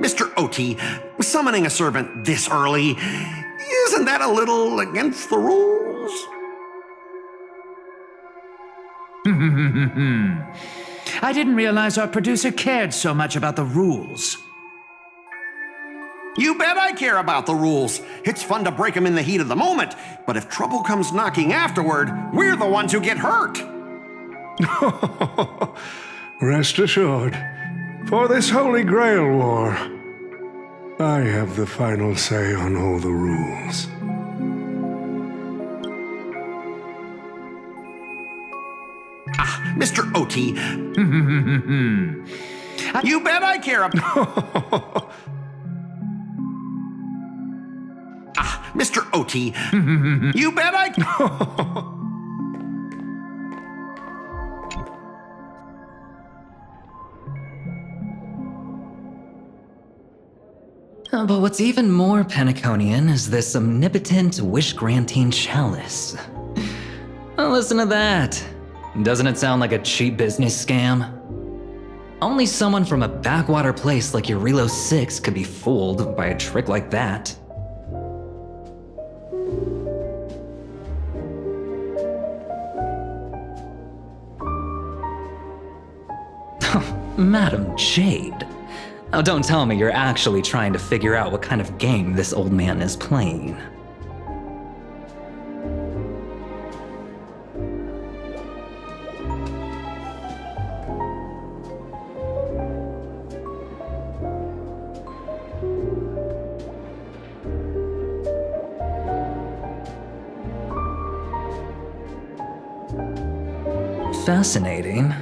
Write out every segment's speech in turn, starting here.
Mr. OT, summoning a servant this early, isn't that a little against the rules? I didn't realize our producer cared so much about the rules. You bet I care about the rules. It's fun to break them in the heat of the moment, but if trouble comes knocking afterward, we're the ones who get hurt. Rest assured, for this Holy Grail war, I have the final say on all the rules. Mr. OT. You bet I care about... Mr. OT. You bet I... But what's even more Penaconian is this omnipotent wish-granting chalice. Listen to that. Doesn't it sound like a cheap business scam? Only someone from a backwater place like Eurilo 6 could be fooled by a trick like that. Madam Jade. Oh, don't tell me you're actually trying to figure out what kind of game this old man is playing. Fascinating.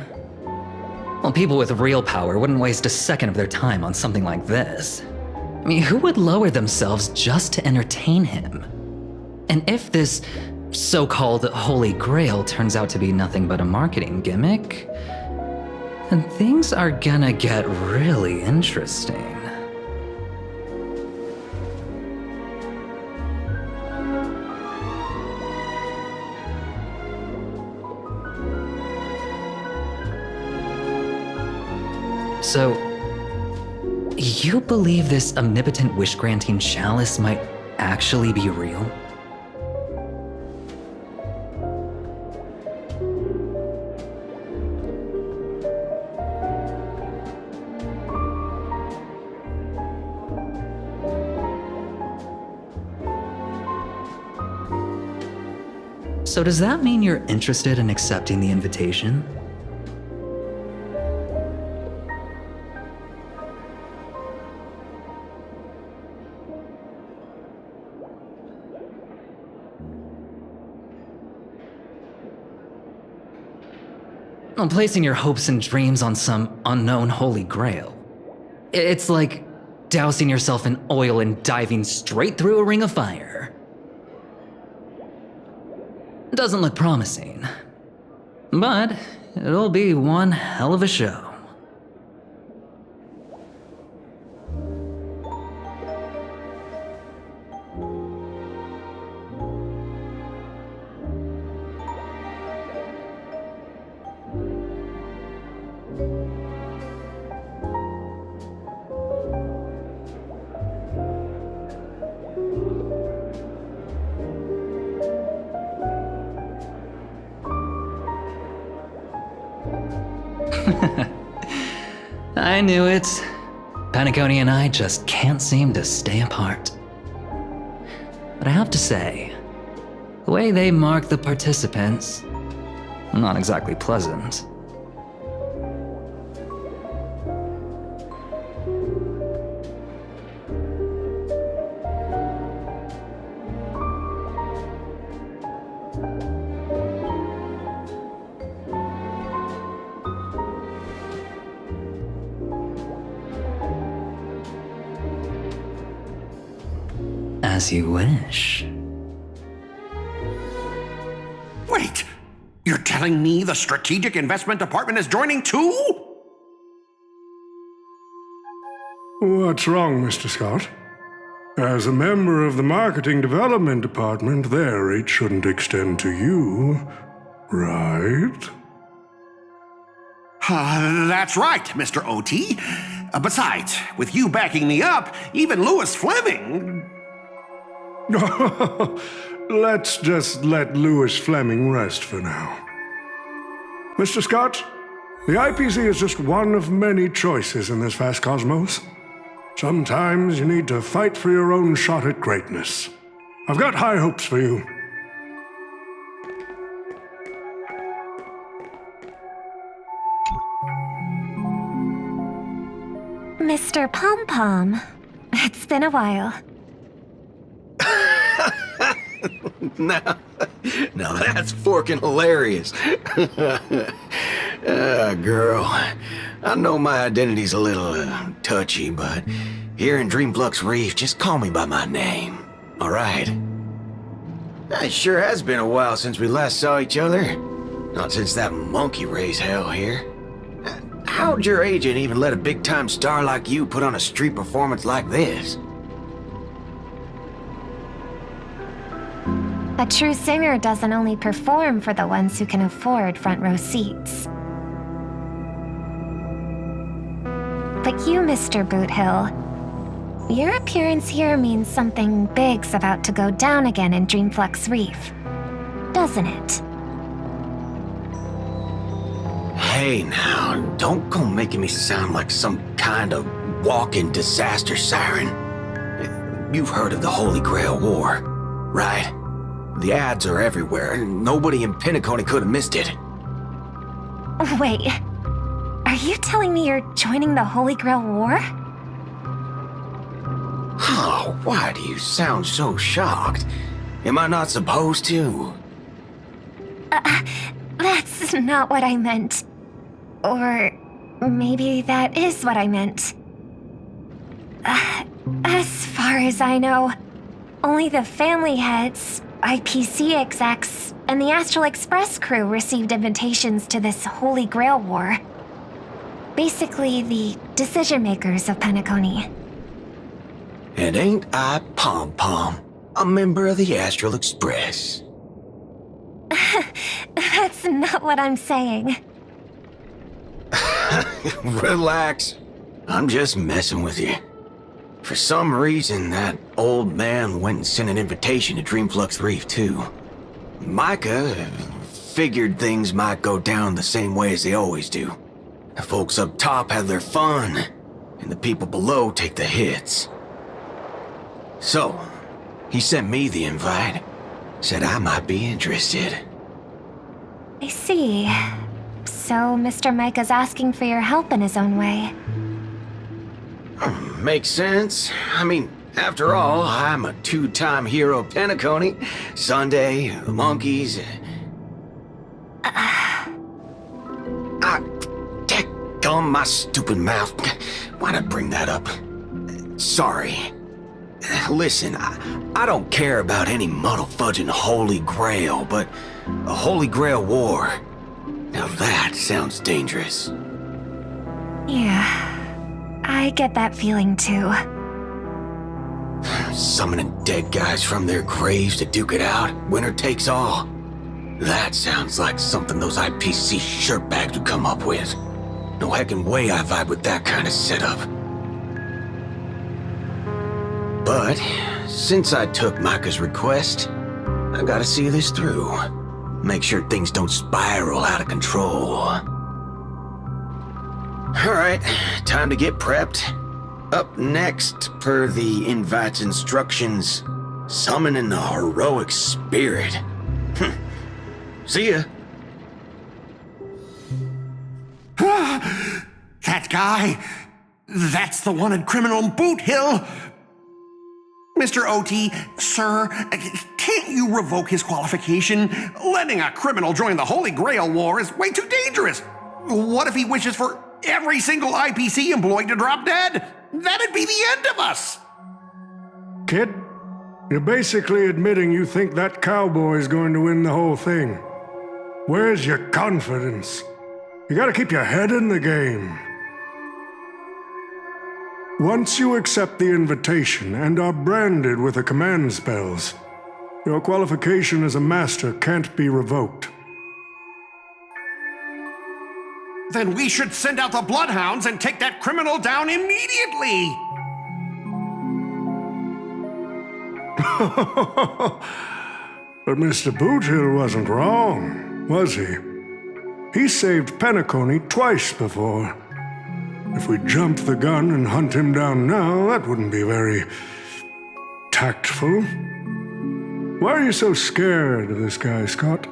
Well, people with real power wouldn't waste a second of their time on something like this. I mean, who would lower themselves just to entertain him? And if this so-called Holy Grail turns out to be nothing but a marketing gimmick, then things are gonna get really interesting. So, you believe this omnipotent wish-granting chalice might actually be real? So does that mean you're interested in accepting the invitation? Well, placing your hopes and dreams on some unknown Holy Grail. It's like dousing yourself in oil and diving straight through a ring of fire. Doesn't look promising, but it'll be one hell of a show. I knew it. Penacony and I just can't seem to stay apart. But I have to say, the way they mark the participants, not exactly pleasant. As you wish. Wait, you're telling me the Strategic Investment Department is joining too? What's wrong, Mr. Scott? As a member of the Marketing Development Department, their reach shouldn't extend to you, right? That's right, Mr. OT. Besides, with you backing me up, even Louis Fleming... Let's just let Louis Fleming rest for now. Mr. Scott, the IPC is just one of many choices in this vast cosmos. Sometimes you need to fight for your own shot at greatness. I've got high hopes for you. Mr. Pom-Pom, it's been a while. Now that's forking hilarious. Girl, I know my identity's a little touchy, but here in Dreamflux Reef, just call me by my name, all right? It sure has been a while since we last saw each other. Not since that monkey raised hell here. How'd your agent even let a big-time star like you put on a street performance like this? A true singer doesn't only perform for the ones who can afford front row seats. But you, Mr. Boothill, your appearance here means something big's about to go down again in Dreamflux Reef, doesn't it? Hey now, don't go making me sound like some kind of walking disaster siren. You've heard of the Holy Grail War, right? The ads are everywhere, and nobody in Penacony could have missed it. Wait, are you telling me you're joining the Holy Grail War? Oh, why do you sound so shocked? Am I not supposed to? That's not what I meant. Or maybe that is what I meant. As far as I know, only the family heads, IPC execs, and the Astral Express crew received invitations to this Holy Grail War. Basically, the decision makers of Penacony. And ain't I Pom-Pom, a member of the Astral Express? That's not what I'm saying. Relax. I'm just messing with you. For some reason, that old man went and sent an invitation to Dreamflux Reef, too. Micah figured things might go down the same way as they always do. The folks up top have their fun, and the people below take the hits. So, he sent me the invite. Said I might be interested. I see. So Mr. Micah's asking for your help in his own way. Makes sense. I mean, after all, I'm a two-time hero of Penacony. Sunday, the monkeys. Daggone my stupid mouth. Why'd I bring that up? Sorry. Listen, I don't care about any muddle-fudging Holy Grail, but a Holy Grail War. Now that sounds dangerous. Yeah. I get that feeling too. Summoning dead guys from their graves to duke it out, winner takes all. That sounds like something those IPC shirtbags would come up with. No heckin' way I vibe with that kind of setup. But, since I took Micah's request, I gotta see this through. Make sure things don't spiral out of control. Alright, time to get prepped. Up next, per the invite's instructions, summoning the heroic spirit. See ya. That guy, that's the wanted criminal in Boot Hill. Mr. OT, sir, can't you revoke his qualification? Letting a criminal join the Holy Grail War is way too dangerous. What if he wishes for every single IPC employee to drop dead? That'd be the end of us. Kid, you're basically admitting you think that cowboy is going to win the whole thing. Where's your confidence? You gotta keep your head in the game. Once you accept the invitation and are branded with the command spells, your qualification as a master can't be revoked. Then we should send out the bloodhounds and take that criminal down immediately. But Mr. Boothill wasn't wrong, was he? He saved Penacony twice before. If we jumped the gun and hunt him down now, that wouldn't be very tactful. Why are you so scared of this guy, Scott?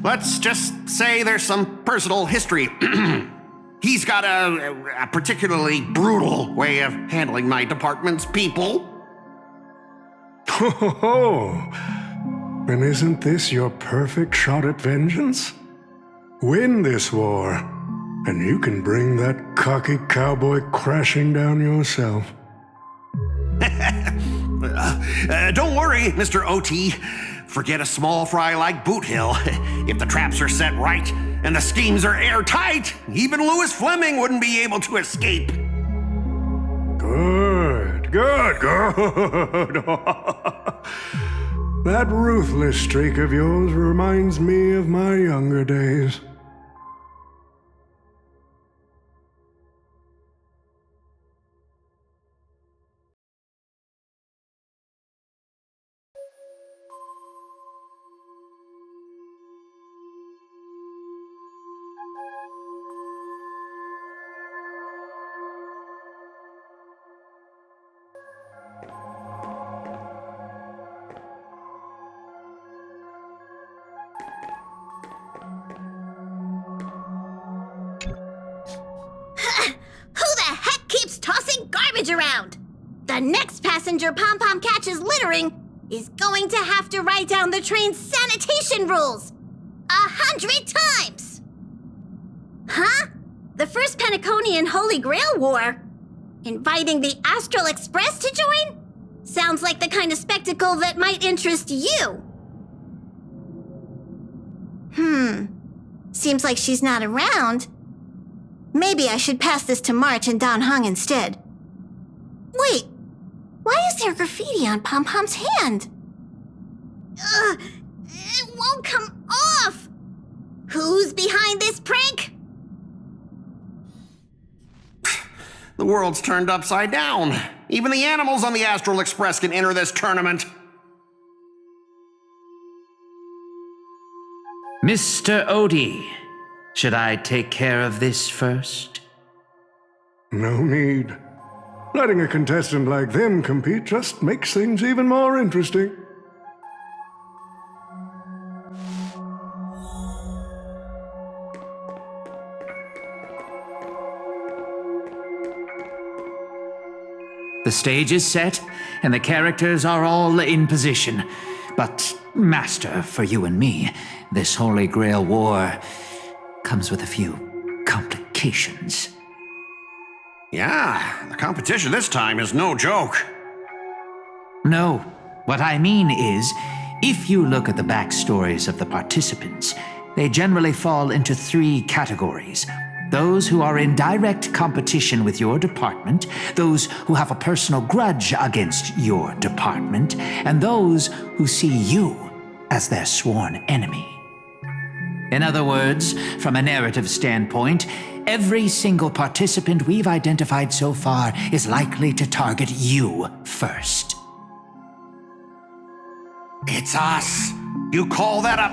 Let's just say there's some personal history. He's got a particularly brutal way of handling my department's people. Oh, then isn't this your perfect shot at vengeance? Win this war, and you can bring that cocky cowboy crashing down yourself. Don't worry, Mr. OT. Forget a small fry like Boothill. If the traps are set right and the schemes are airtight, even Louis Fleming wouldn't be able to escape. Good. That ruthless streak of yours reminds me of my younger days. Around. The next passenger Pom-Pom catches littering is going to have to write down the train's sanitation rules 100 times. Huh? The first Penaconian Holy Grail War? Inviting the Astral Express to join? Sounds like the kind of spectacle that might interest you. Seems like she's not around. Maybe I should pass this to March and Don Hung instead. Wait, why is there graffiti on Pom-Pom's hand? It won't come off! Who's behind this prank? The world's turned upside down. Even the animals on the Astral Express can enter this tournament. Mr. Odie, should I take care of this first? No need. Letting a contestant like them compete just makes things even more interesting. The stage is set, and the characters are all in position. But, Master, for you and me, this Holy Grail War comes with a few complications. Yeah, the competition this time is no joke. No, what I mean is, if you look at the backstories of the participants, they generally fall into 3 categories. Those who are in direct competition with your department, those who have a personal grudge against your department, and those who see you as their sworn enemy. In other words, from a narrative standpoint, every single participant we've identified so far is likely to target you first. It's us. You call that a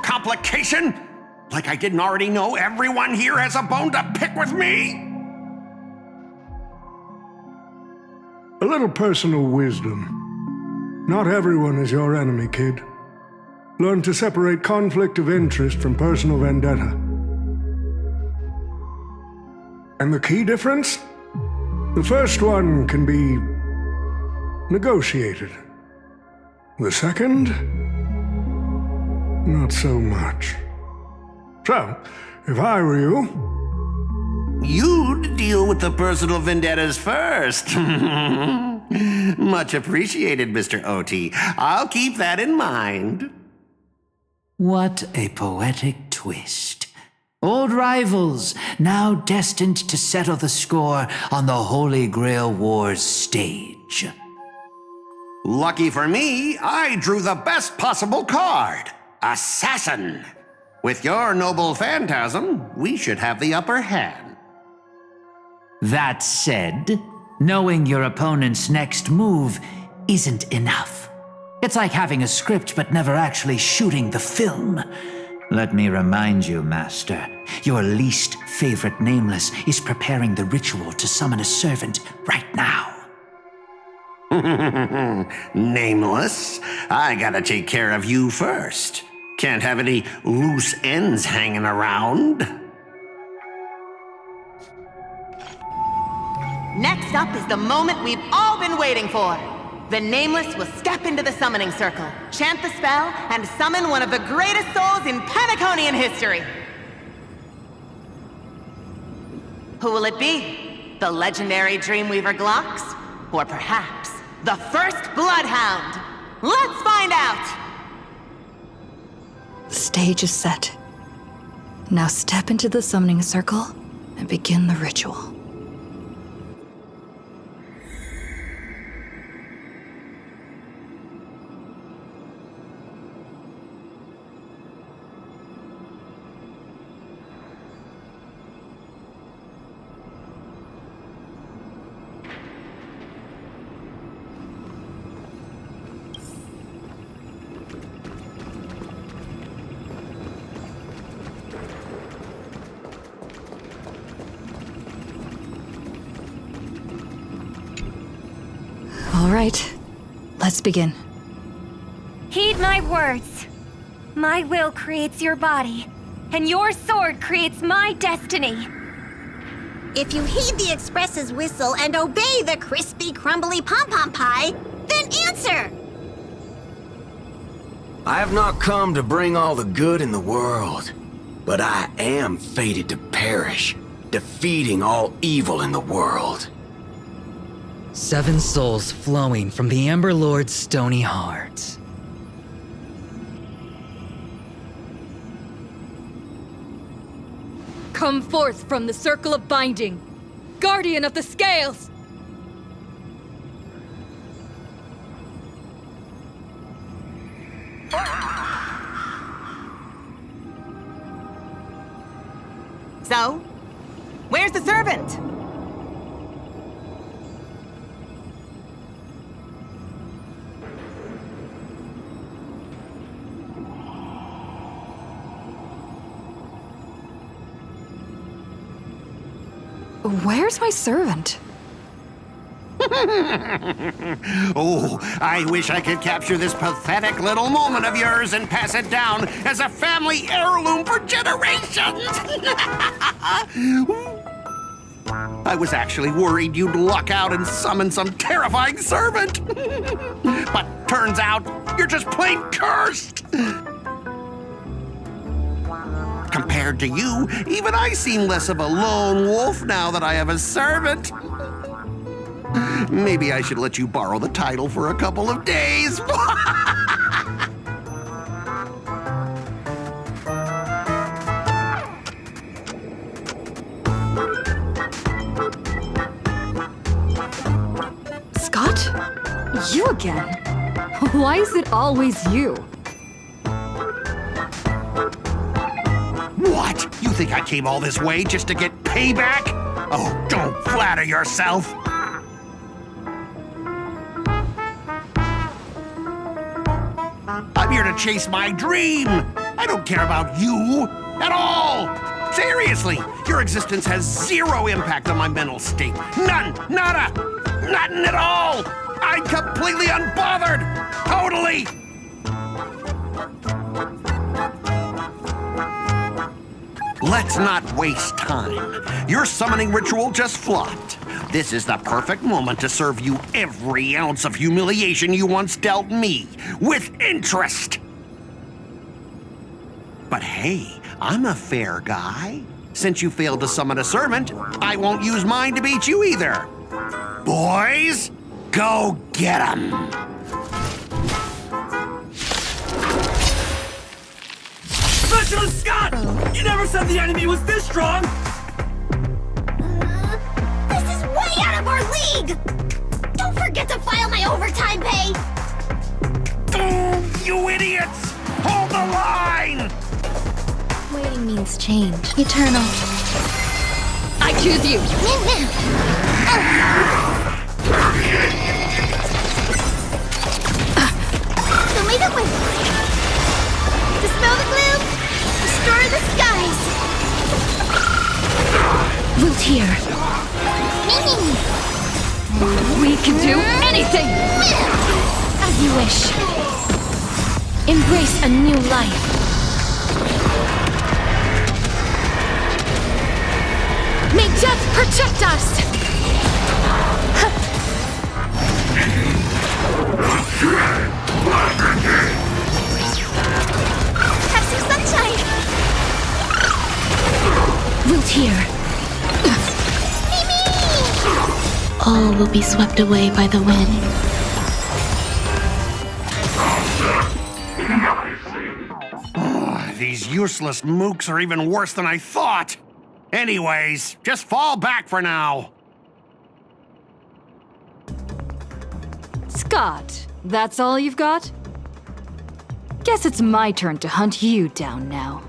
complication? Like I didn't already know everyone here has a bone to pick with me? A little personal wisdom. Not everyone is your enemy, kid. Learn to separate conflict of interest from personal vendetta. And the key difference? The first one can be negotiated. The second? Not so much. So, if I were you... You'd deal with the personal vendettas first. Much appreciated, Mr. OT. I'll keep that in mind. What a poetic twist. Old rivals, now destined to settle the score on the Holy Grail War's stage. Lucky for me, I drew the best possible card. Assassin. With your noble phantasm, we should have the upper hand. That said, knowing your opponent's next move isn't enough. It's like having a script but never actually shooting the film. Let me remind you, Master, your least favorite Nameless is preparing the ritual to summon a servant right now. Nameless, I gotta take care of you first. Can't have any loose ends hanging around. Next up is the moment we've all been waiting for. The Nameless will step into the summoning circle, chant the spell, and summon one of the greatest souls in Penaconian history. Who will it be? The legendary Dreamweaver Glocks? Or perhaps the first Bloodhound? Let's find out! The stage is set. Now step into the summoning circle and begin the ritual. All right, let's begin. Heed my words. My will creates your body, and your sword creates my destiny. If you heed the Express's whistle and obey the crispy, crumbly pom-pom pie, then answer! I have not come to bring all the good in the world, but I am fated to perish, defeating all evil in the world. 7 souls flowing from the Ember Lord's stony heart. Come forth from the circle of binding, guardian of the scales! So, where's the servant? Where's my servant? Oh, I wish I could capture this pathetic little moment of yours and pass it down as a family heirloom for generations. I was actually worried you'd luck out and summon some terrifying servant. But turns out you're just plain cursed. Compared to you, even I seem less of a lone wolf now that I have a servant. Maybe I should let you borrow the title for a couple of days. Scott? You again? Why is it always you? What? You think I came all this way just to get payback? Oh, don't flatter yourself. I'm here to chase my dream. I don't care about you at all. Seriously, your existence has zero impact on my mental state. None, nada, nothing at all. I'm completely unbothered. Totally. Let's not waste time. Your summoning ritual just flopped. This is the perfect moment to serve you every ounce of humiliation you once dealt me, with interest. But hey, I'm a fair guy. Since you failed to summon a servant, I won't use mine to beat you either. Boys, go get 'em. Specialist Scott! You never said the enemy was this strong! This is way out of our league! Don't forget to file my overtime pay! Oh, you idiots! Hold the line! Time means change. Eternal. I choose you! Don't leave it with. Dispel the gloom. Destroy the skies. Root here. We can do anything! As you wish. Embrace a new life. May death protect us! Have some sunshine. Root here. All will be swept away by the wind. These useless mooks are even worse than I thought. Anyways, just fall back for now. Scott, that's all you've got? Guess it's my turn to hunt you down now.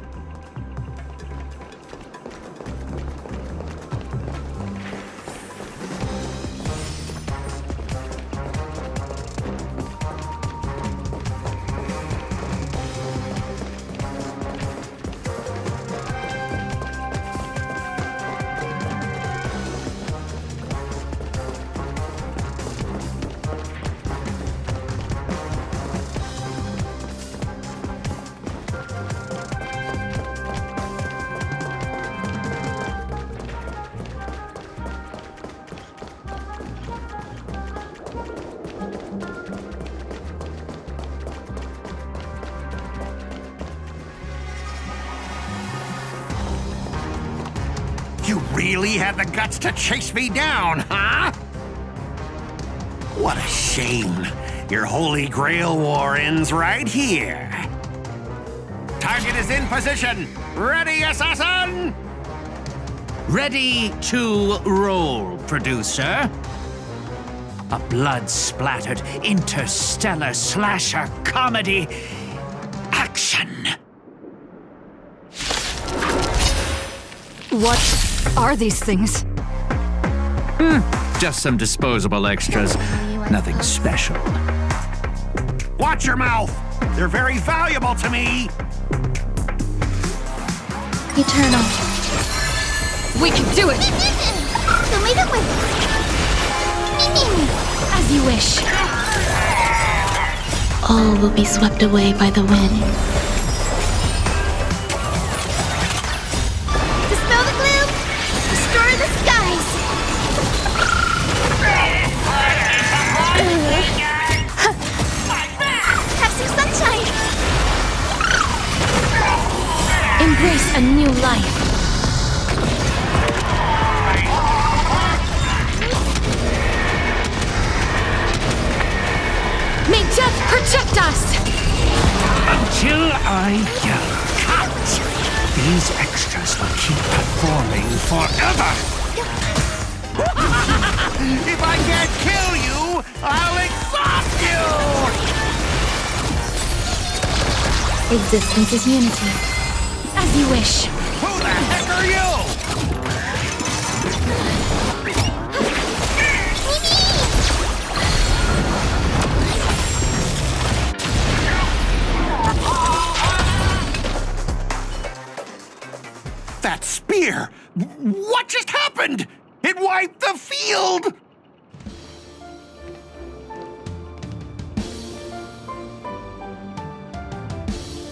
You really had the guts to chase me down, huh? What a shame. Your Holy Grail war ends right here. Target is in position. Ready, assassin? Ready to roll, producer. A blood-splattered interstellar slasher comedy. Action! What are these things? Just some disposable extras. Nothing special. Watch your mouth. They're very valuable to me. Eternal. We can do it! Don't leave it with. As you wish. All will be swept away by the wind. Dispel the gloom. Destroy the skies. Have some sunshine. Embrace a new life. May death protect us! Until I yell cut! These extras will keep performing forever! If I can't kill you, I'll exhaust you! Existence is unity. As you wish. Who the heck are you? That spear! What just happened? It wiped the field!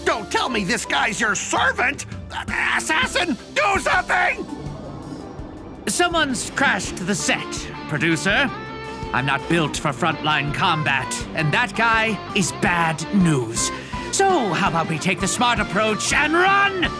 Don't tell me this guy's your servant! Assassin, do something! Someone's crashed the set, producer. I'm not built for frontline combat, and that guy is bad news. So, how about we take the smart approach and run?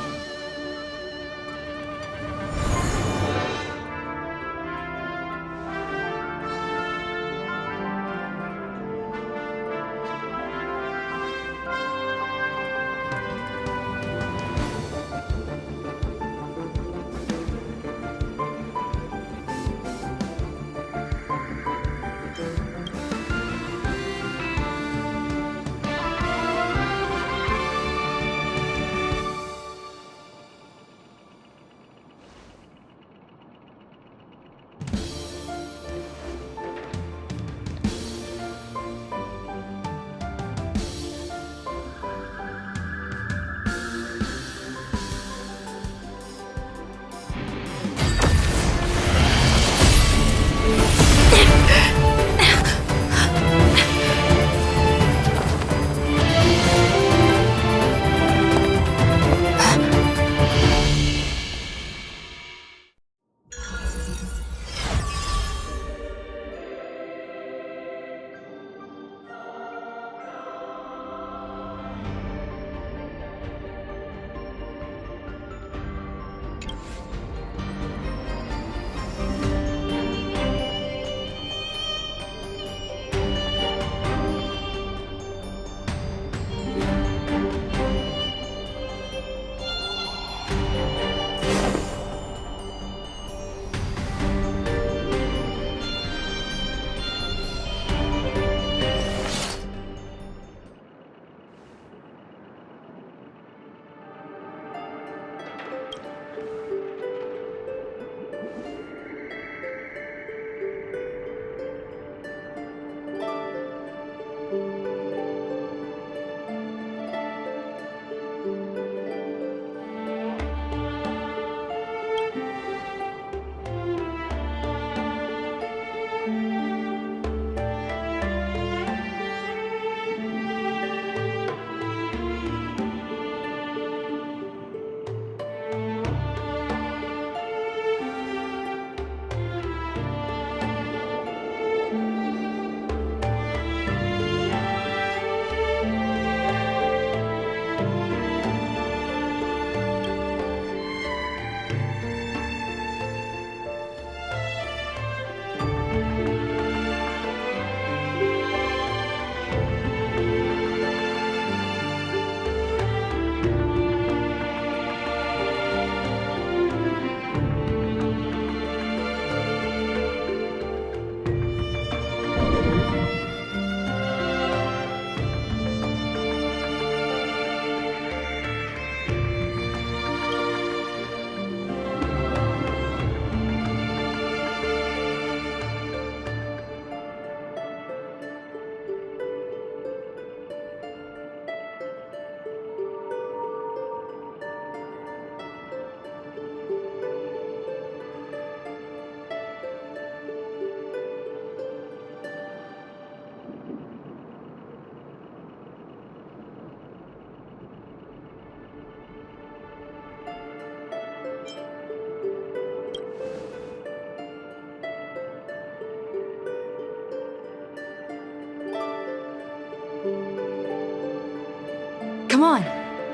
Come on,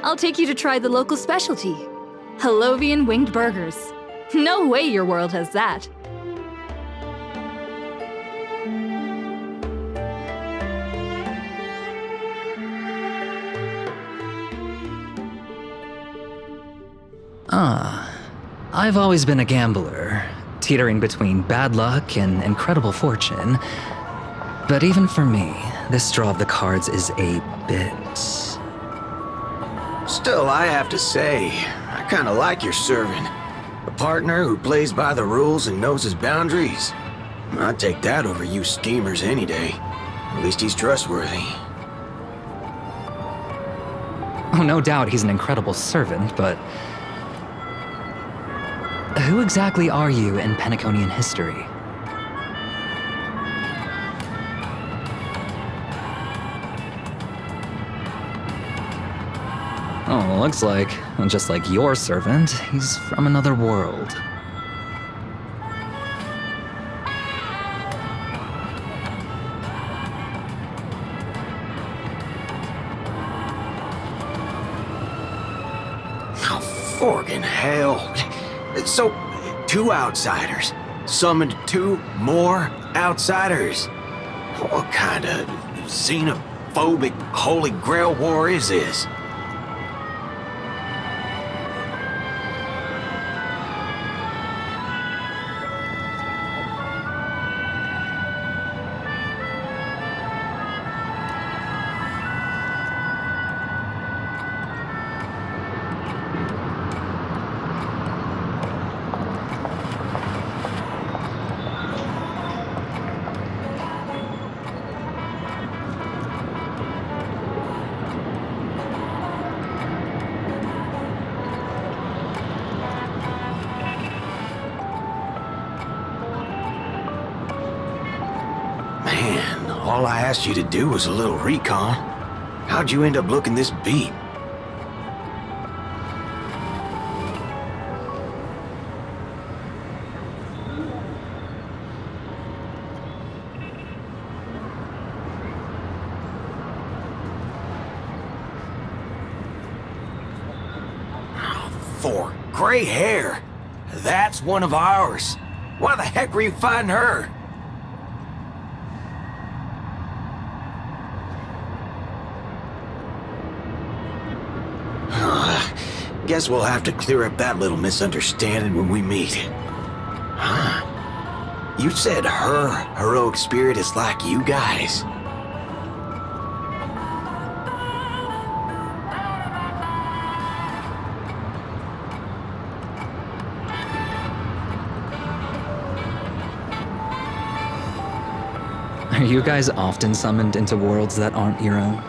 I'll take you to try the local specialty, Halovian winged burgers. No way your world has that. I've always been a gambler, teetering between bad luck and incredible fortune. But even for me, this draw of the cards is a bit... Still, I have to say, I kinda like your servant. A partner who plays by the rules and knows his boundaries. I'd take that over you schemers any day. At least he's trustworthy. Oh, no doubt he's an incredible servant, but... who exactly are you in Penaconian history? Oh, looks like, just like your servant, he's from another world. Oh, forkin' hell. So, 2 outsiders summoned 2 more outsiders. What kind of xenophobic Holy Grail war is this? Man, all I asked you to do was a little recon. How'd you end up looking this beat? For gray hair. That's one of ours. Why the heck were you fighting her? Guess we'll have to clear up that little misunderstanding when we meet. Huh? You said her heroic spirit is like you guys. Are you guys often summoned into worlds that aren't your own?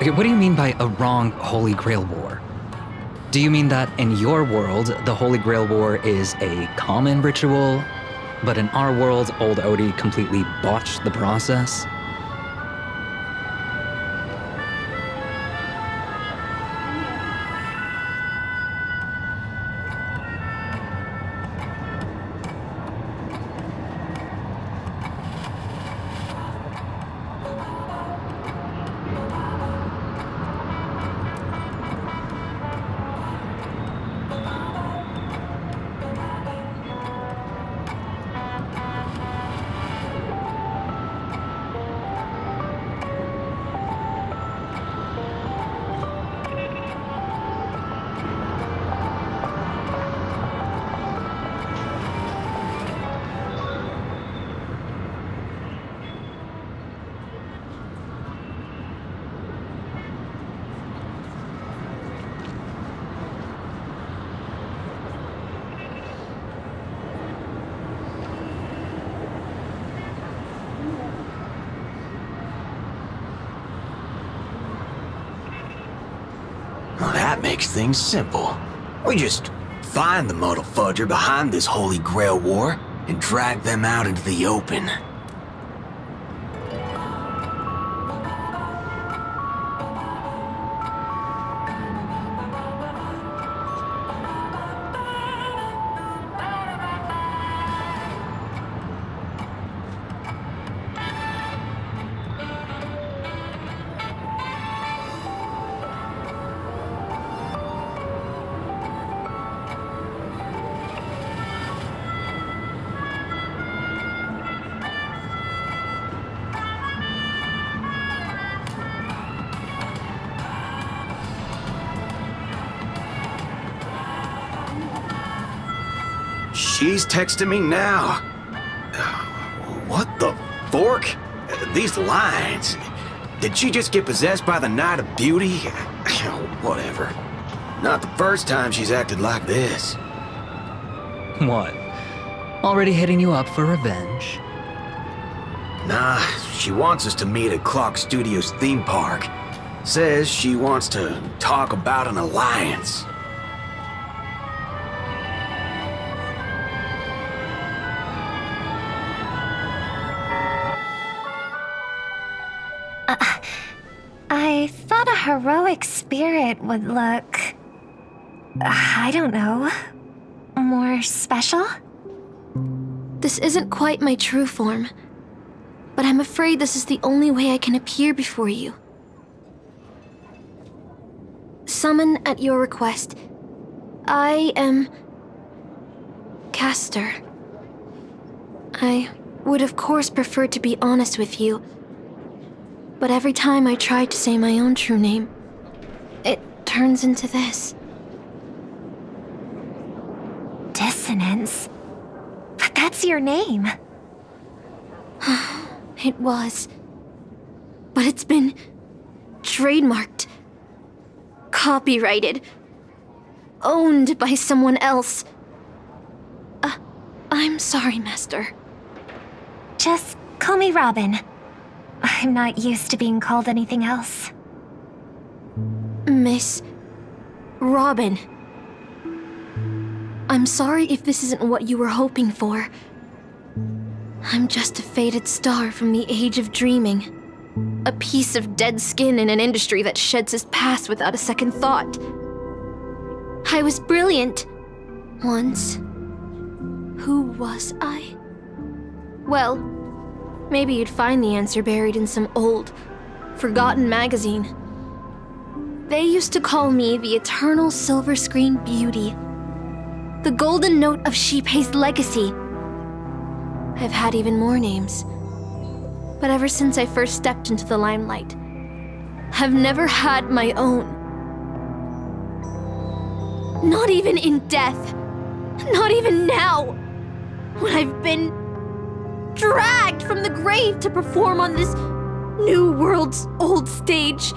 Okay, what do you mean by a wrong Holy Grail War? Do you mean that in your world, the Holy Grail War is a common ritual, but in our world, old Odie completely botched the process? makes things simple. We just find the Muddle Fudger behind this Holy Grail war and drag them out into the open. She's texting me now. What the fork? These lines. Did she just get possessed by the Night of Beauty? Whatever. Not the first time she's acted like this. What? Already hitting you up for revenge? Nah, she wants us to meet at Clock Studios theme park. Says she wants to talk about an alliance. I thought a heroic spirit would look... I don't know... more special? This isn't quite my true form, but I'm afraid this is the only way I can appear before you. Summon at your request. I am... Castor. I would of course prefer to be honest with you, but every time I try to say my own true name, it turns into this. Dissonance? But that's your name. It was. But it's been trademarked, copyrighted, owned by someone else. I'm sorry, Master. Just call me Robin. I'm not used to being called anything else. Miss Robin. I'm sorry if this isn't what you were hoping for. I'm just a faded star from the age of dreaming. A piece of dead skin in an industry that sheds its past without a second thought. I was brilliant. Once. Who was I? Well, maybe you'd find the answer buried in some old, forgotten magazine. They used to call me the Eternal Silver Screen Beauty. The golden note of Shipei's legacy. I've had even more names. But ever since I first stepped into the limelight, I've never had my own. Not even in death. Not even now. When I've been dragged from the grave to perform on this new world's old stage.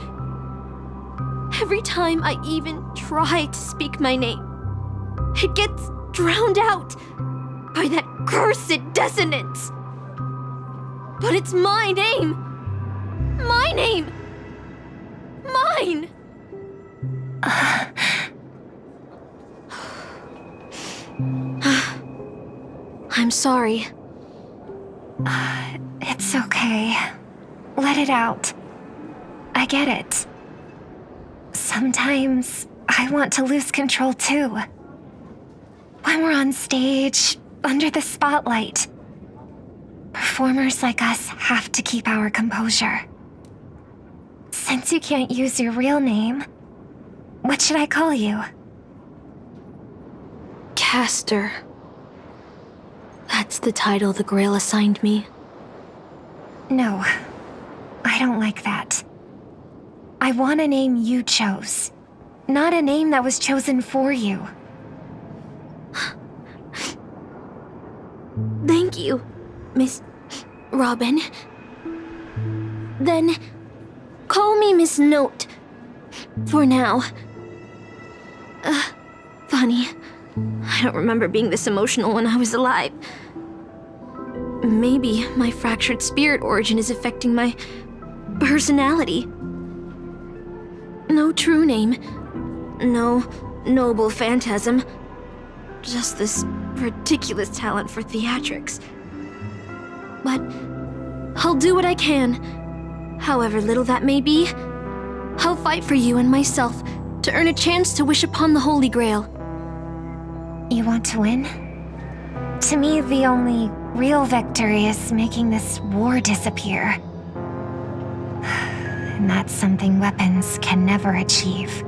Every time I even try to speak my name, it gets drowned out by that cursed dissonance. But it's my name. My name. Mine. I'm sorry. It's okay. Let it out. I get it. Sometimes I want to lose control too. When we're on stage, under the spotlight, performers like us have to keep our composure. Since you can't use your real name, what should I call you? Castor. That's the title the Grail assigned me. No, I don't like that. I want a name you chose, not a name that was chosen for you. Thank you, Miss Robin. Then, call me Miss Note. For now. Funny. I don't remember being this emotional when I was alive. Maybe my fractured spirit origin is affecting my personality. No true name, no noble phantasm. Just this ridiculous talent for theatrics. But I'll do what I can. However little that may be, I'll fight for you and myself to earn a chance to wish upon the Holy Grail. You want to win? To me, the only real victory is making this war disappear. And that's something weapons can never achieve.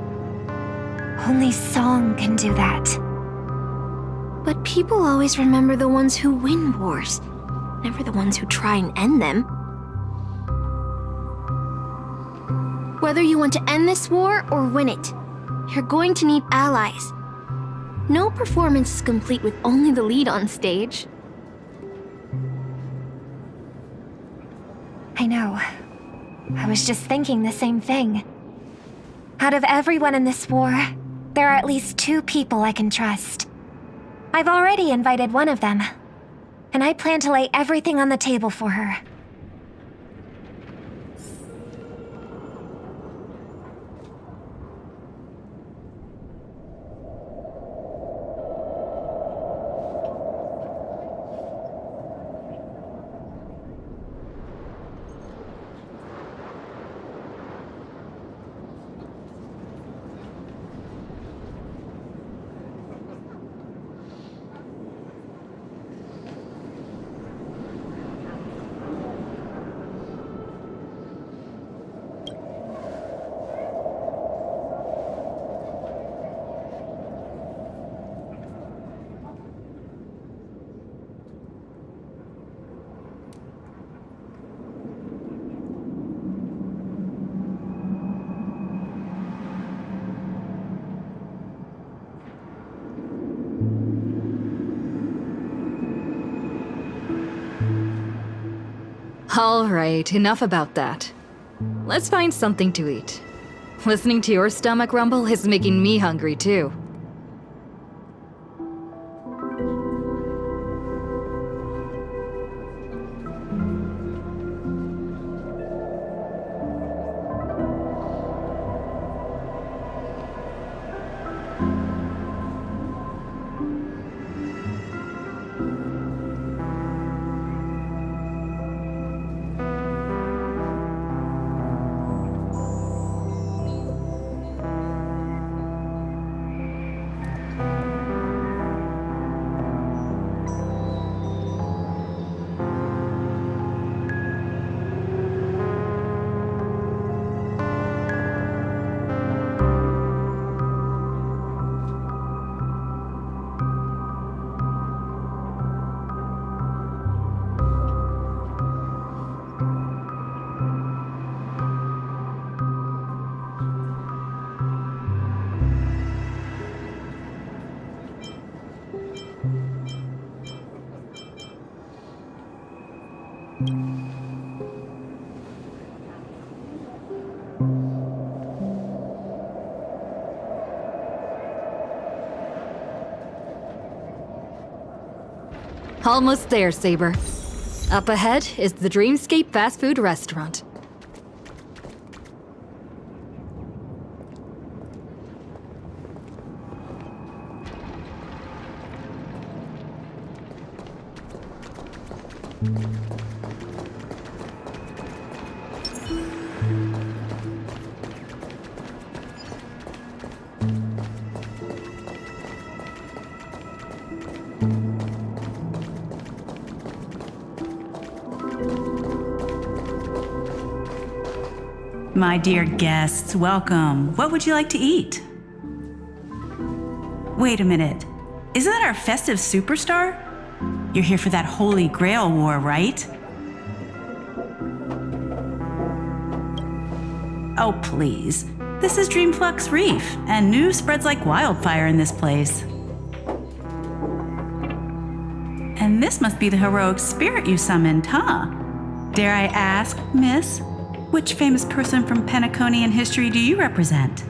Only song can do that. But people always remember the ones who win wars, never the ones who try and end them. Whether you want to end this war or win it, you're going to need allies. No performance is complete with only the lead on stage. I know. I was just thinking the same thing. Out of everyone in this war, there are at least 2 people I can trust. I've already invited one of them, and I plan to lay everything on the table for her. All right, enough about that. Let's find something to eat. Listening to your stomach rumble is making me hungry too. Almost there, Saber. Up ahead is the Dreamscape fast food restaurant. My dear guests, welcome. What would you like to eat? Wait a minute. Isn't that our festive superstar? You're here for that Holy Grail War, right? Oh, please. This is Dreamflux Reef, and news spreads like wildfire in this place. And this must be the heroic spirit you summoned, huh? Dare I ask, miss? Which famous person from Penaconian history do you represent?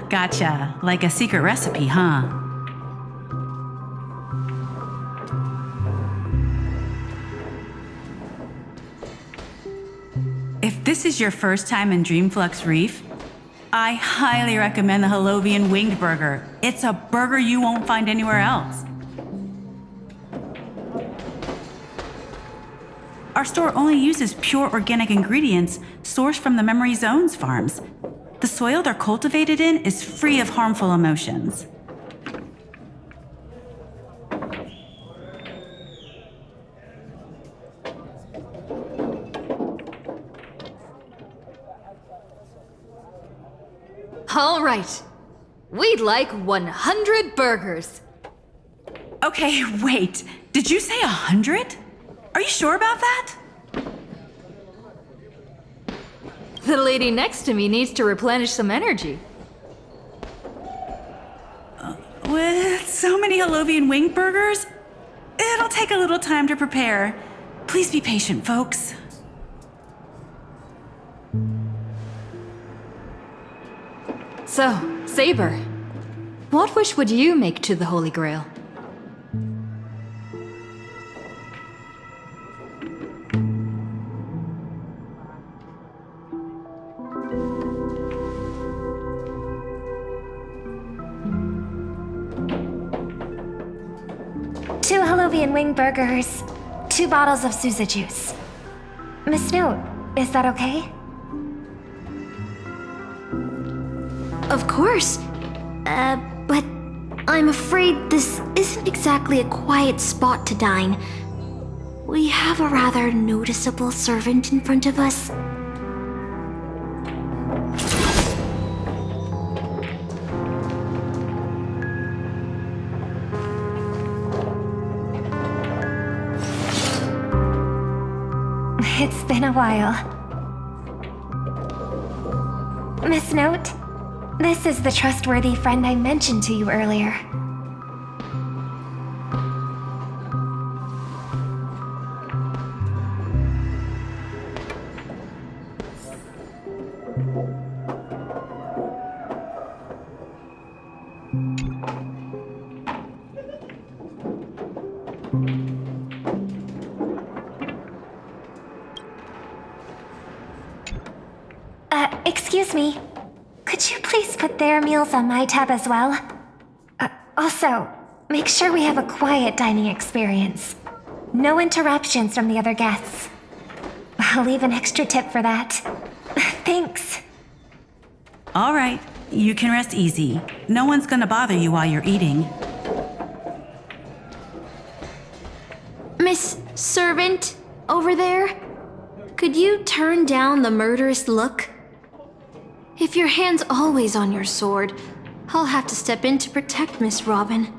Gotcha. Like a secret recipe, huh? this is your first time in Dreamflux Reef, I highly recommend the Halovian Winged Burger. It's a burger you won't find anywhere else. Our store only uses pure organic ingredients sourced from the Memory Zones farms. The soil they're cultivated in is free of harmful emotions. All right. We'd like 100 burgers. Okay, wait. Did you say 100? Are you sure about that? The lady next to me needs to replenish some energy. With so many Halovian Winged Burgers, it'll take a little time to prepare. Please be patient, folks. So, Saber, what wish would you make to the Holy Grail? Two Halovian wing burgers, 2 bottles of Suza juice. Miss Note, is that okay? Of course. But I'm afraid this isn't exactly a quiet spot to dine. We have a rather noticeable servant in front of us. It's been a while. Miss Note, this is the trustworthy friend I mentioned to you earlier. Excuse me. Could you please put their meals on my tab as well? Also, make sure we have a quiet dining experience. No interruptions from the other guests. I'll leave an extra tip for that. Thanks. All right, you can rest easy. No one's gonna bother you while you're eating. Miss Servant, over there? Could you turn down the murderous look? If your hand's always on your sword, I'll have to step in to protect Miss Robin.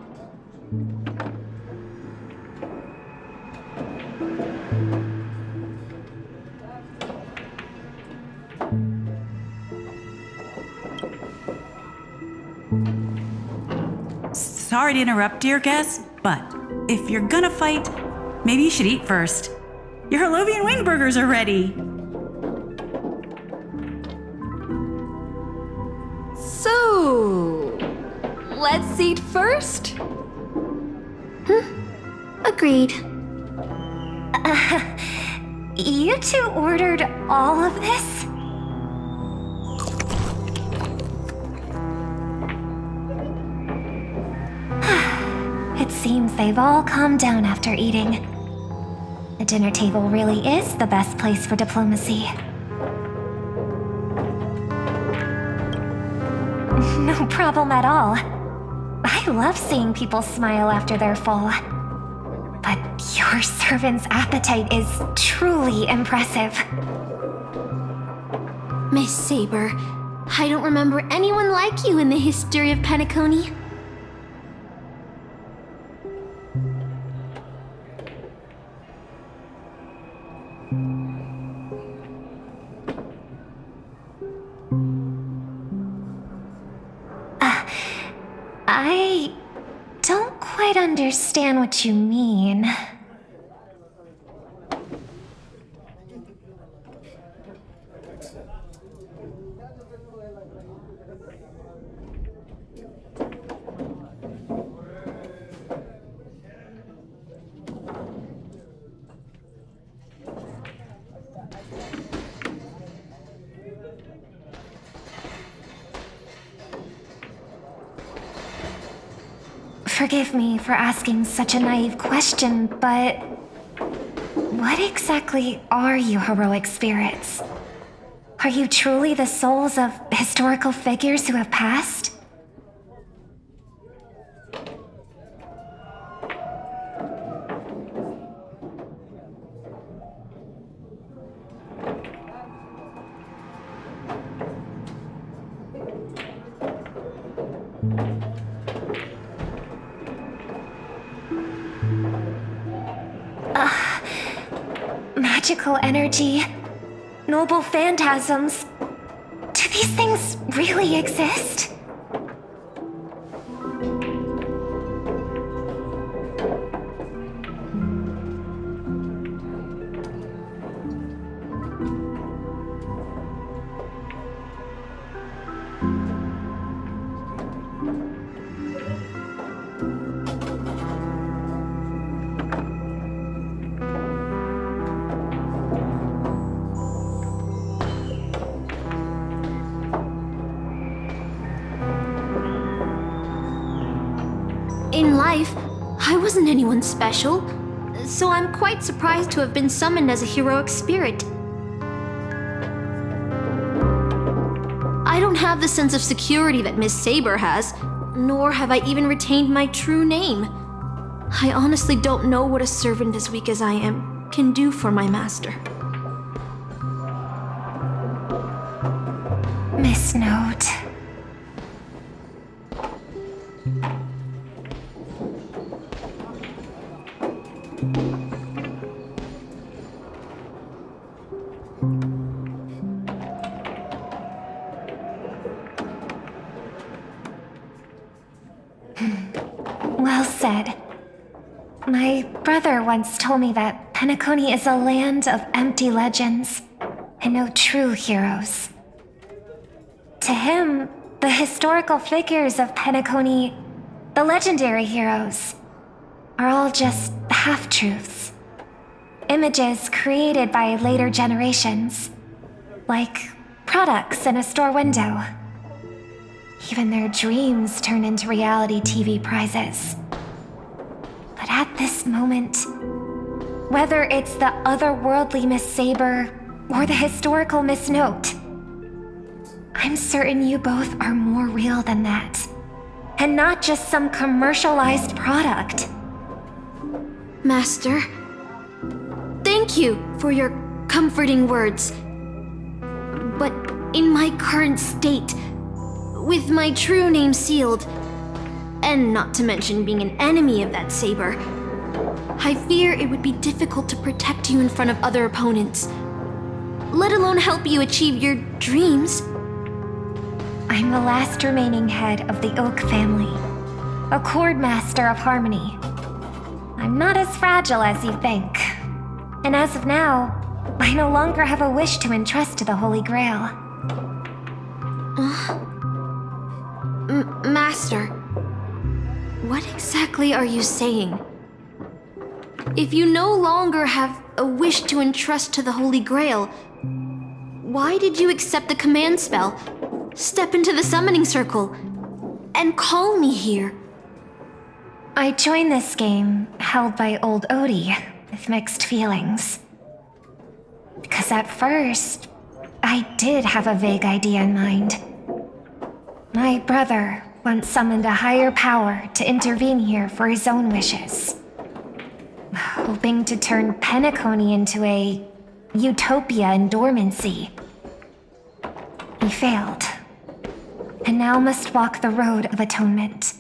Sorry to interrupt, dear guest, but if you're gonna fight, maybe you should eat first. Your Halovian Wing Burgers are ready. So, let's eat first? Agreed. You two ordered all of this? It seems they've all calmed down after eating. The dinner table really is the best place for diplomacy. No problem at all. I love seeing people smile after they're full. But your servant's appetite is truly impressive. Miss Saber, I don't remember anyone like you in the history of Penacony. I don't quite understand what you mean. Forgive me for asking such a naive question, but what exactly are you heroic spirits? Are you truly the souls of historical figures who have passed? Magical energy, noble phantasms. Do these things really exist? In life, I wasn't anyone special, so I'm quite surprised to have been summoned as a heroic spirit. I don't have the sense of security that Miss Saber has, nor have I even retained my true name. I honestly don't know what a servant as weak as I am can do for my master. Miss Note. Well said. My brother once told me that Penacony is a land of empty legends and no true heroes. To him, the historical figures of Penacony, the legendary heroes, are all just half-truths. Images created by later generations, like products in a store window. Even their dreams turn into reality TV prizes. But at this moment, whether it's the otherworldly Miss Saber or the historical Miss Note, I'm certain you both are more real than that, and not just some commercialized product. Master, thank you for your comforting words. But in my current state, with my true name sealed, and not to mention being an enemy of that saber, I fear it would be difficult to protect you in front of other opponents, let alone help you achieve your dreams. I'm the last remaining head of the Oak family, a chord master of harmony. I'm not as fragile as you think, and as of now, I no longer have a wish to entrust to the Holy Grail. Master, what exactly are you saying? If you no longer have a wish to entrust to the Holy Grail, why did you accept the command spell, step into the summoning circle, and call me here? I joined this game, held by old Odie, with mixed feelings. Because at first, I did have a vague idea in mind. My brother once summoned a higher power to intervene here for his own wishes, hoping to turn Penacony into a utopia in dormancy. He failed, and now must walk the road of atonement.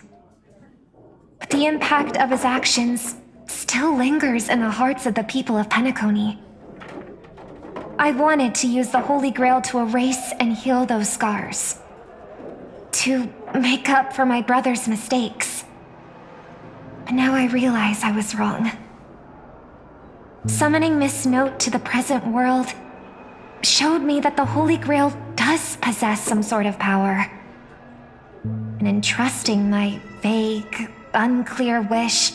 But the impact of his actions still lingers in the hearts of the people of Penacony. I wanted to use the Holy Grail to erase and heal those scars, to make up for my brother's mistakes. But now I realize I was wrong. Summoning Miss Note to the present world showed me that the Holy Grail does possess some sort of power. And entrusting my vague, unclear wish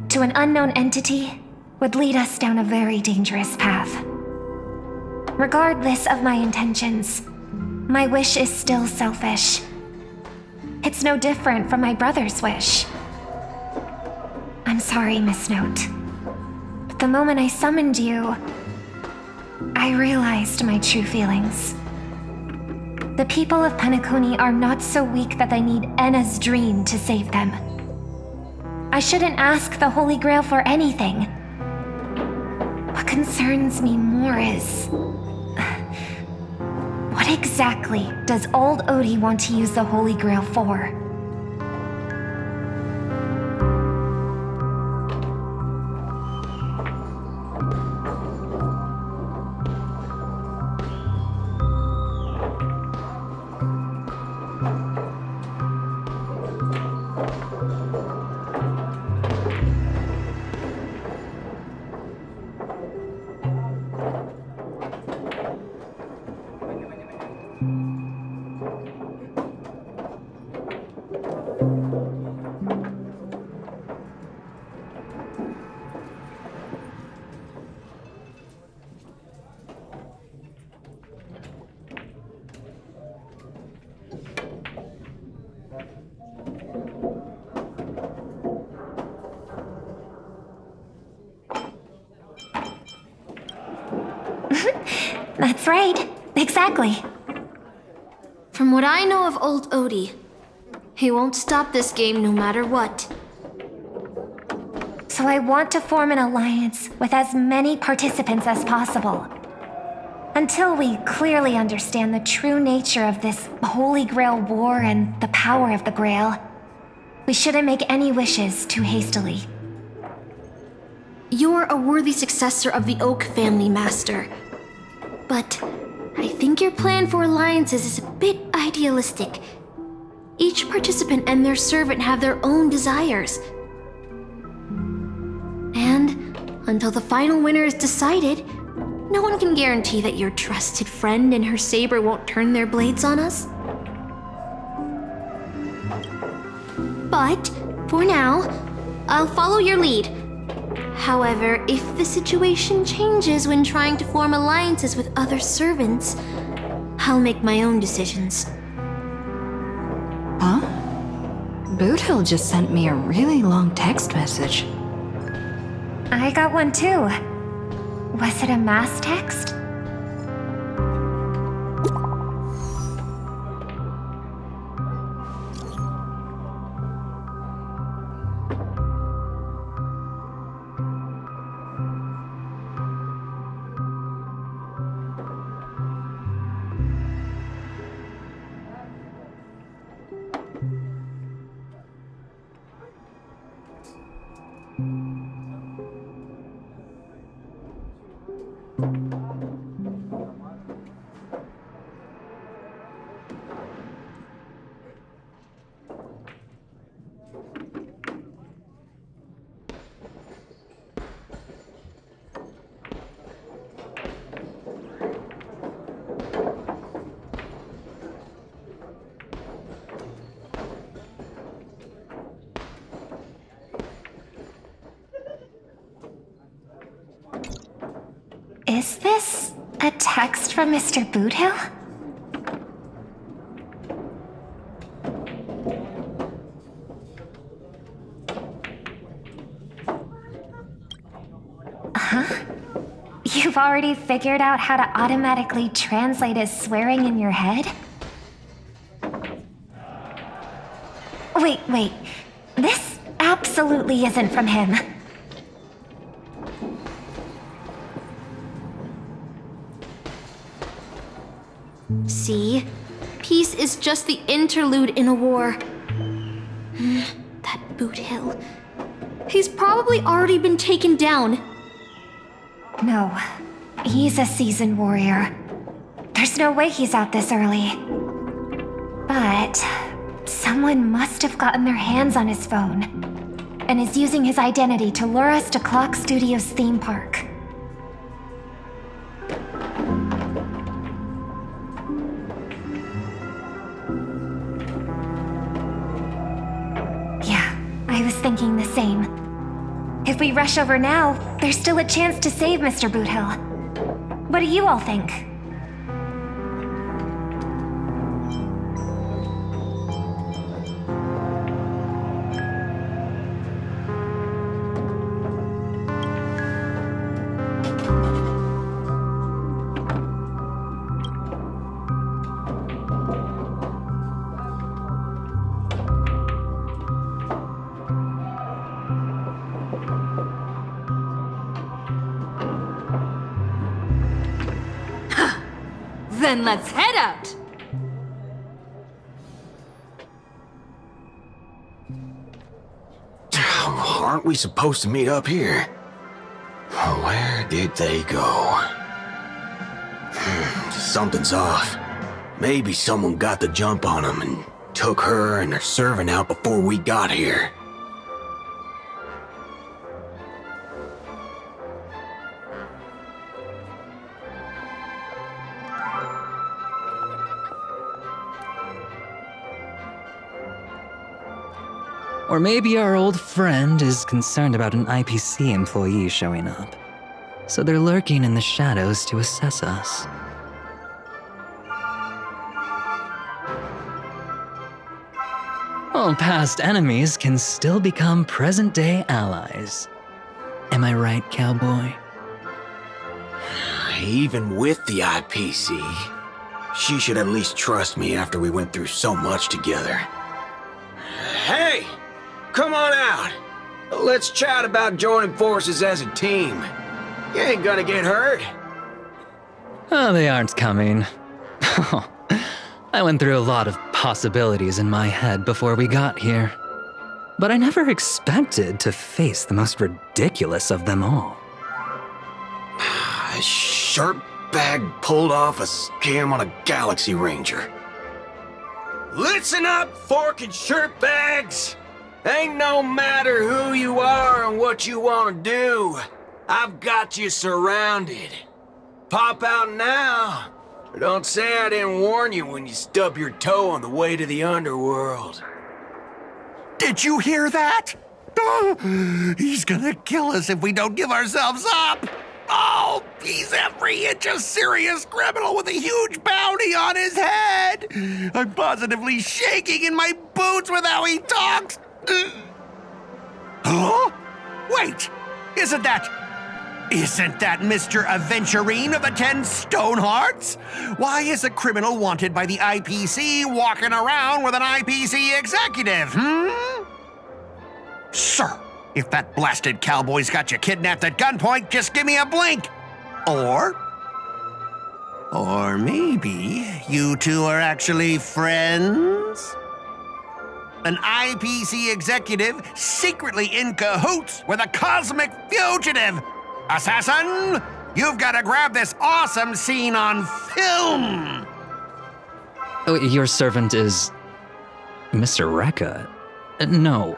to an unknown entity would lead us down a very dangerous path. Regardless of my intentions, my wish is still selfish. It's no different from my brother's wish. I'm sorry, Miss Note. But the moment I summoned you, I realized my true feelings. The people of Penacony are not so weak that they need Enna's dream to save them. I shouldn't ask the Holy Grail for anything. What concerns me more is... what exactly does old Odie want to use the Holy Grail for? That's right. Exactly. From what I know of old Odie, he won't stop this game no matter what. So I want to form an alliance with as many participants as possible. Until we clearly understand the true nature of this Holy Grail war and the power of the Grail, we shouldn't make any wishes too hastily. You're a worthy successor of the Oak family, Master. But I think your plan for alliances is a bit idealistic. Each participant and their servant have their own desires. And until the final winner is decided, no one can guarantee that your trusted friend and her saber won't turn their blades on us. But for now, I'll follow your lead. However, if the situation changes when trying to form alliances with other servants, I'll make my own decisions. Huh? Boothill just sent me a really long text message. I got one too. Was it a mass text? Is this a text from Mr. Boothill? Huh? You've already figured out how to automatically translate his swearing in your head? Wait. This absolutely isn't from him. See? Peace is just the interlude in a war. That Boothill. He's probably already been taken down. No, he's a seasoned warrior. There's no way he's out this early. But someone must have gotten their hands on his phone and is using his identity to lure us to Clock Studios theme park. I was thinking the same. If we rush over now, there's still a chance to save Mr. Boothill. What do you all think? Then let's head out! Aren't we supposed to meet up here? Where did they go? Something's off. Maybe someone got the jump on them and took her and her servant out before we got here. Or maybe our old friend is concerned about an IPC employee showing up. So they're lurking in the shadows to assess us. Well, past enemies can still become present-day allies. Am I right, cowboy? Even with the IPC, she should at least trust me after we went through so much together. Hey! Come on out! Let's chat about joining forces as a team. You ain't gonna get hurt. Oh, they aren't coming. I went through a lot of possibilities in my head before we got here. But I never expected to face the most ridiculous of them all. A sharp bag pulled off a scam on a Galaxy Ranger. Listen up, fork and shirt bags! Ain't no matter who you are and what you want to do. I've got you surrounded. Pop out now. Or don't say I didn't warn you when you stub your toe on the way to the underworld. Did you hear that? Oh, he's gonna kill us if we don't give ourselves up. Oh, he's every inch a serious criminal with a huge bounty on his head. I'm positively shaking in my boots with how he talks. Huh? Wait, isn't that Mr. Aventurine of the 10 Stonehearts? Why is a criminal wanted by the IPC walking around with an IPC executive, Sir, if that blasted cowboy's got you kidnapped at gunpoint, just give me a blink. Or maybe you two are actually friends? An IPC executive secretly in cahoots with a cosmic fugitive. Assassin, you've got to grab this awesome scene on film. Oh, your servant is Mr. Rekka? No.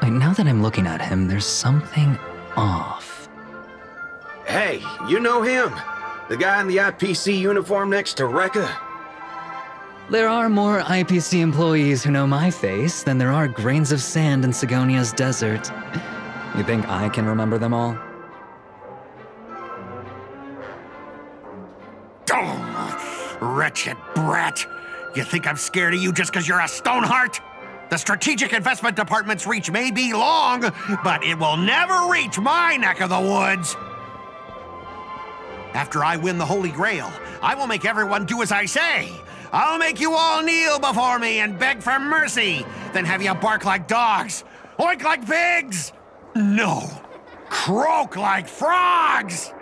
Wait, now that I'm looking at him, there's something off. Hey, you know him? The guy in the IPC uniform next to Rekka? There are more IPC employees who know my face than there are grains of sand in Sigonia's desert. You think I can remember them all? Oh, wretched brat. You think I'm scared of you just because you're a Stoneheart? The Strategic Investment Department's reach may be long, but it will never reach my neck of the woods. After I win the Holy Grail, I will make everyone do as I say. I'll make you all kneel before me and beg for mercy, then have you bark like dogs, oink like pigs. No, croak like frogs.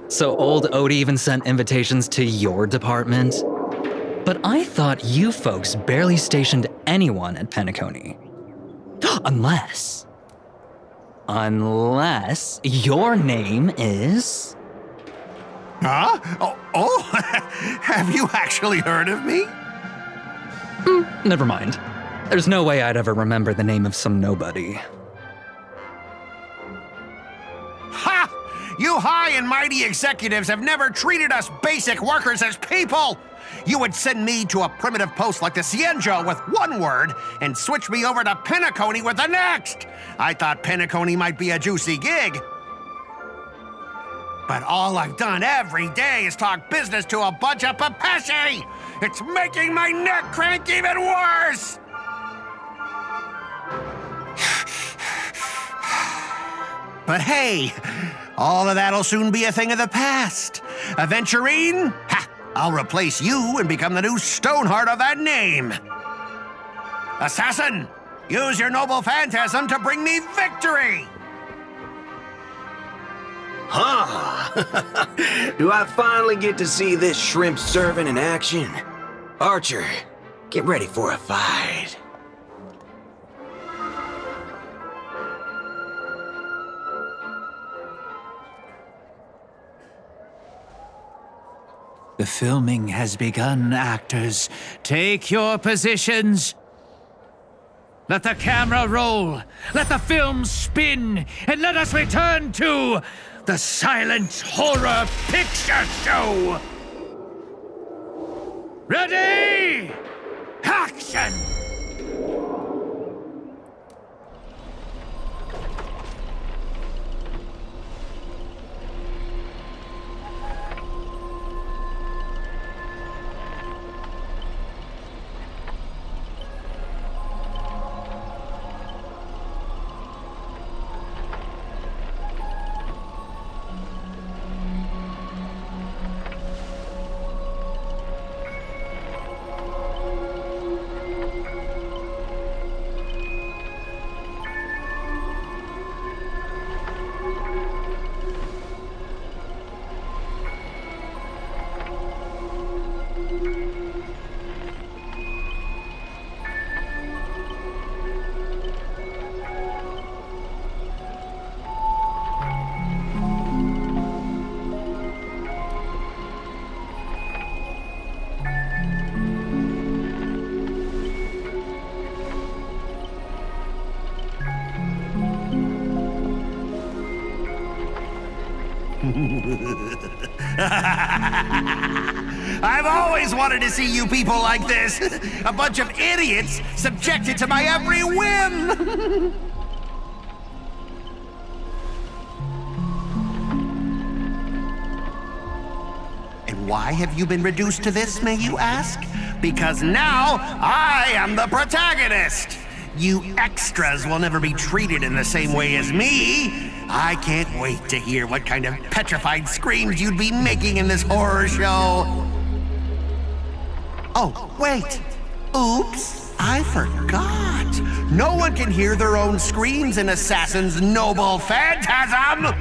So old Odie even sent invitations to your department? But I thought you folks barely stationed anyone at Penacony. Unless your name is... Huh? Oh, have you actually heard of me? Never mind. There's no way I'd ever remember the name of some nobody. Ha! You high and mighty executives have never treated us basic workers as people! You would send me to a primitive post like the Cienjo with one word and switch me over to Penacony with the next! I thought Penacony might be a juicy gig. But all I've done every day is talk business to a bunch of papashi! It's making my neck crank even worse! But hey, all of that'll soon be a thing of the past. Aventurine? Ha! I'll replace you and become the new Stoneheart of that name. Assassin, Use your noble phantasm to bring me victory! Huh? Do I finally get to see this shrimp servant in action? Archer, get ready for a fight. The filming has begun, actors. Take your positions. Let the camera roll. Let the film spin. And let us return to the silent horror picture show. Ready? Action! I've always wanted to see you people like this. A bunch of idiots subjected to my every whim. And why have you been reduced to this, may you ask? Because now I am the protagonist. You extras will never be treated in the same way as me. I can't wait to hear what kind of petrified screams you'd be making in this horror show. Oh, wait. Oops, I forgot. No one can hear their own screams in Assassin's Noble Phantasm.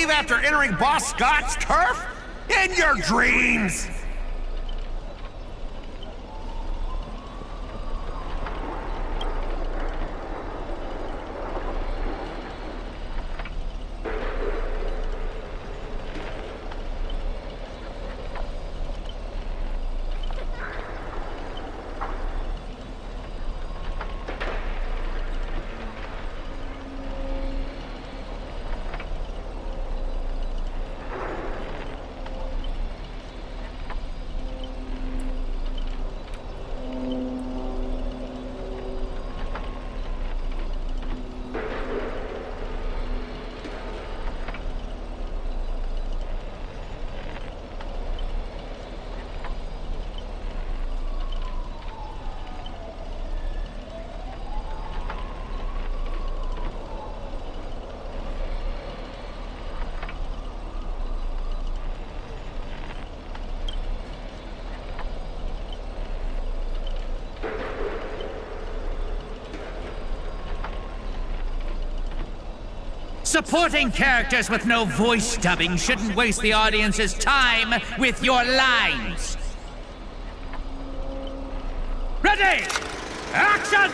leave after entering Boss Scott's turf? In your dreams! Supporting characters with no voice dubbing shouldn't waste the audience's time with your lines. Ready! Action!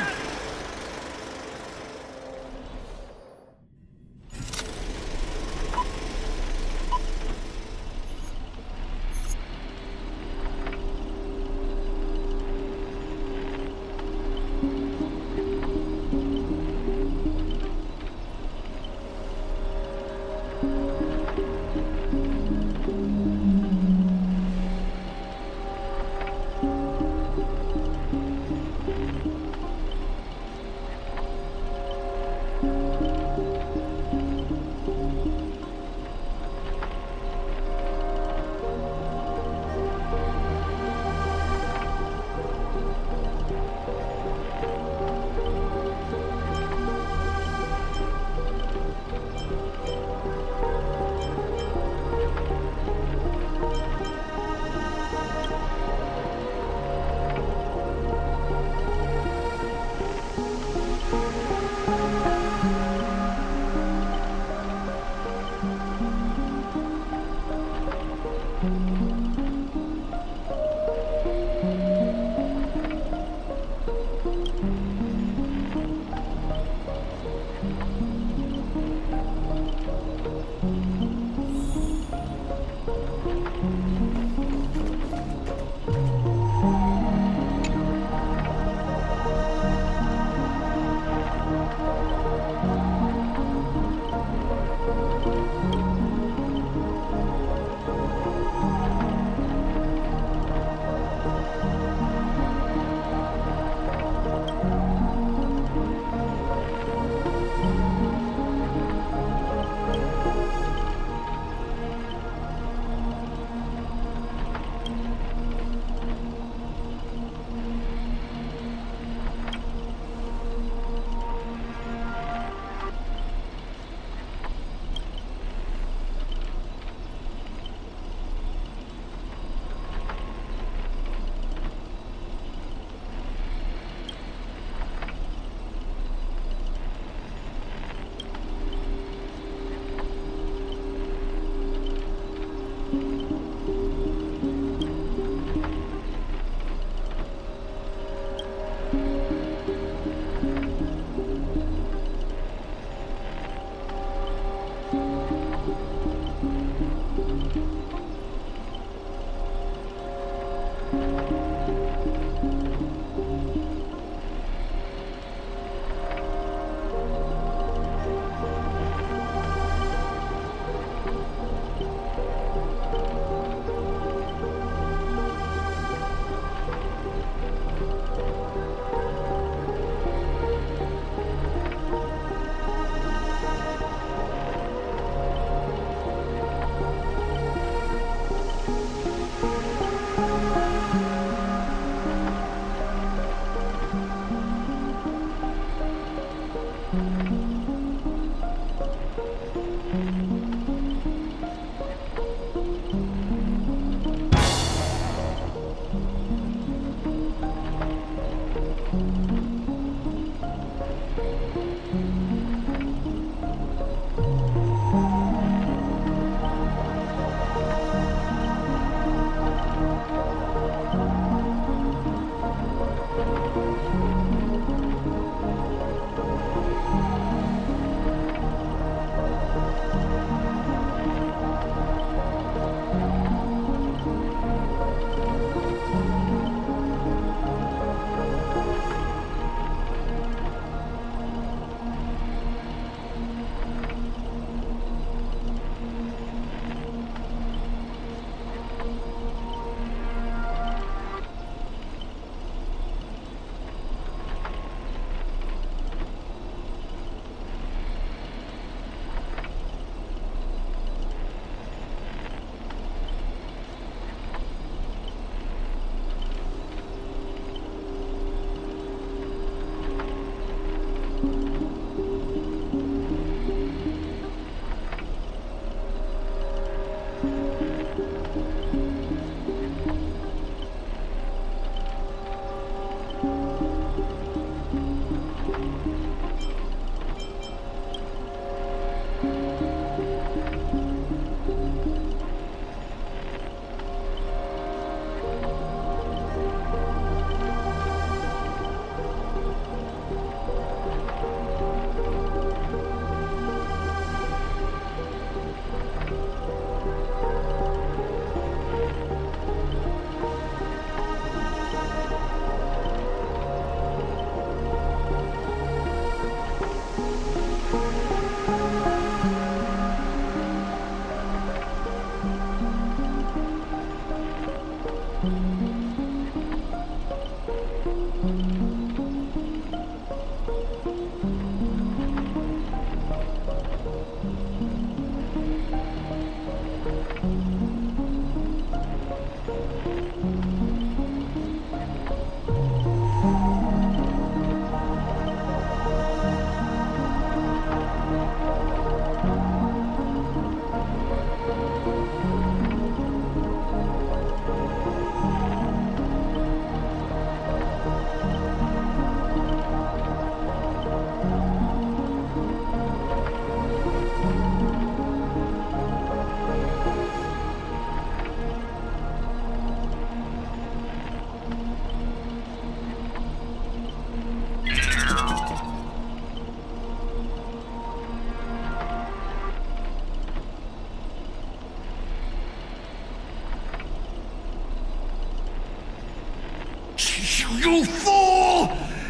You fool!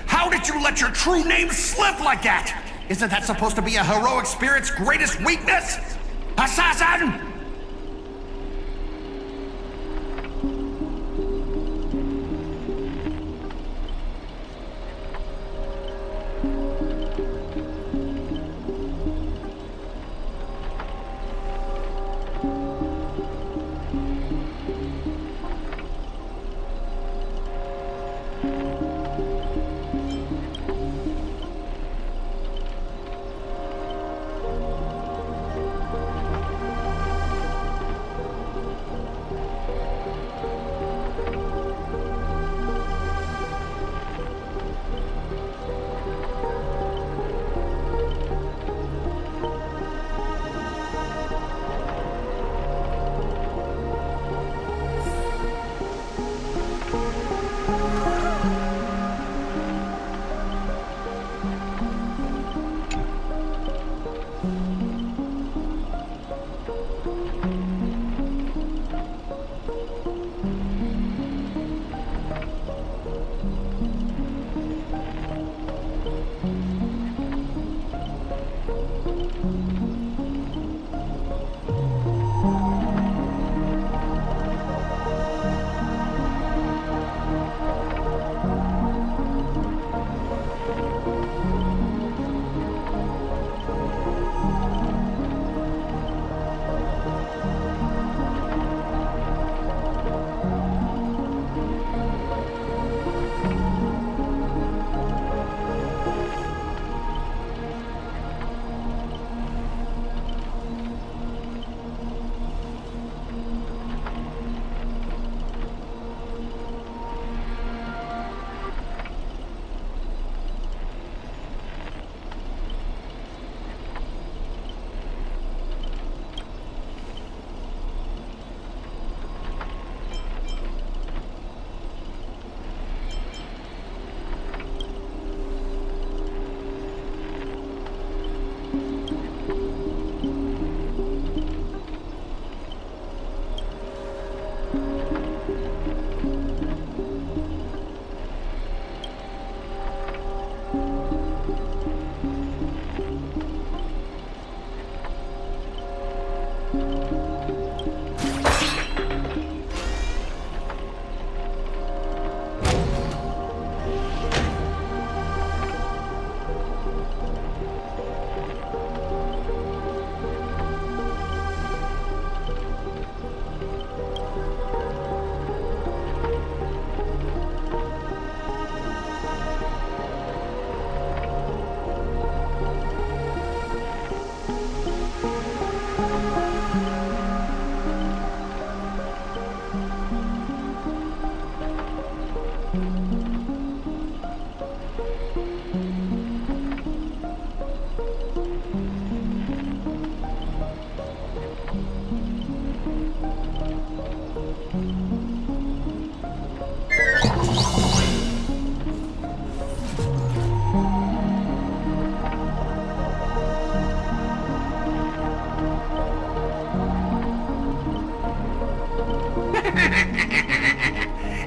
How did you let your true name slip like that? Isn't that supposed to be a heroic spirit's greatest weakness? Assassin!